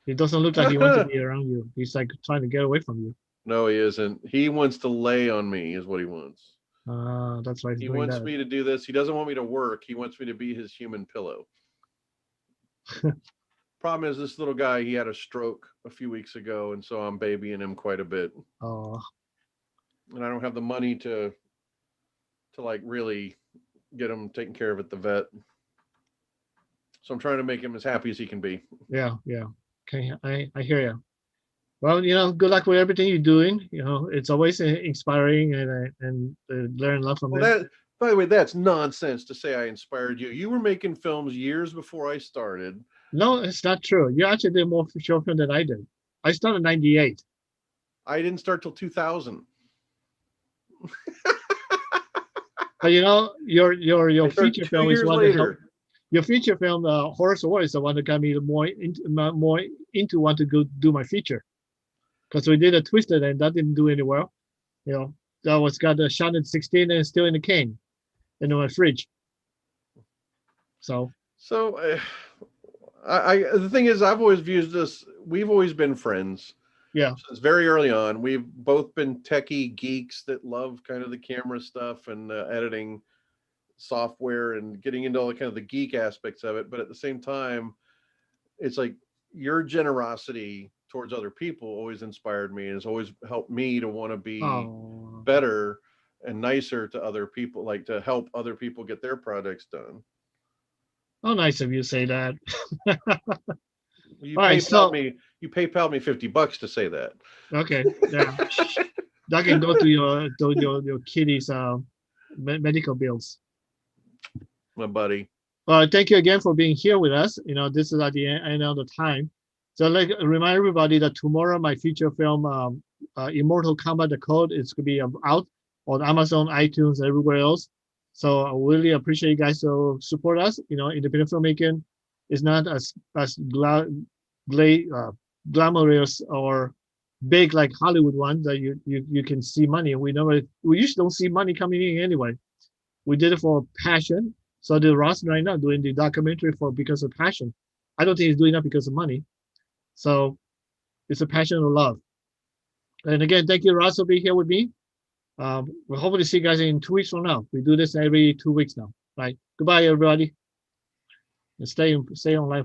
It doesn't look like he wants to be around you. He's like trying to get away from you. No, he isn't. He wants to lay on me is what he wants. That's why he's He doing wants that. me to do this. He doesn't want me to work. He wants me to be his human pillow. Problem is, this little guy, he had a stroke a few weeks ago, and so I'm babying him quite a bit. Oh, And I don't have the money to like really get him taken care of at the vet. So I'm trying to make him as happy as he can be. yeah. Okay, I hear you. Well, good luck with everything you're doing. It's always inspiring and learn a lot from Well, it. that, by the way, that's nonsense to say I inspired you. You were making films years before I started. No, it's not true. You actually did more short film than I did. I started in '98. I didn't start till 2000. But your I started feature 2 film is years one that helped. later. Your feature film, Horace Award, is the one that got me more into want to go do my feature. Because we did a Twisted and that didn't do any well. That was got a shot at 16 and still in the cane, in my fridge. So I the thing is, I've always viewed this. We've always been friends. yeah, Since very early on. We've both been techie geeks that love kind of the camera stuff and editing software and getting into all the kind of the geek aspects of it. But at the same time, it's like your generosity towards other people always inspired me and has always helped me to want to be oh, better and nicer to other people, like to help other people get their projects done. how nice of you to say that. You All right, so- you PayPal me $50 to say that. Okay, yeah, that can go to your kitty's medical bills. My buddy. Thank you again for being here with us. This is at the end of the time. So like remind everybody that tomorrow my feature film, Immortal Kombat: The Code, is going to be out on Amazon, iTunes, and everywhere else. So I really appreciate you guys to support us. Independent filmmaking is not as glamorous or big like Hollywood ones that you can see money. We usually don't see money coming in anyway. We did it for passion. So the Ross right now doing the documentary because of passion. I don't think he's doing that because of money. So it's a passion of love. And again, thank you, Ross, for being here with me. We'll hopefully see you guys in 2 weeks from now. We do this every 2 weeks now. Right. Goodbye, everybody. And stay online.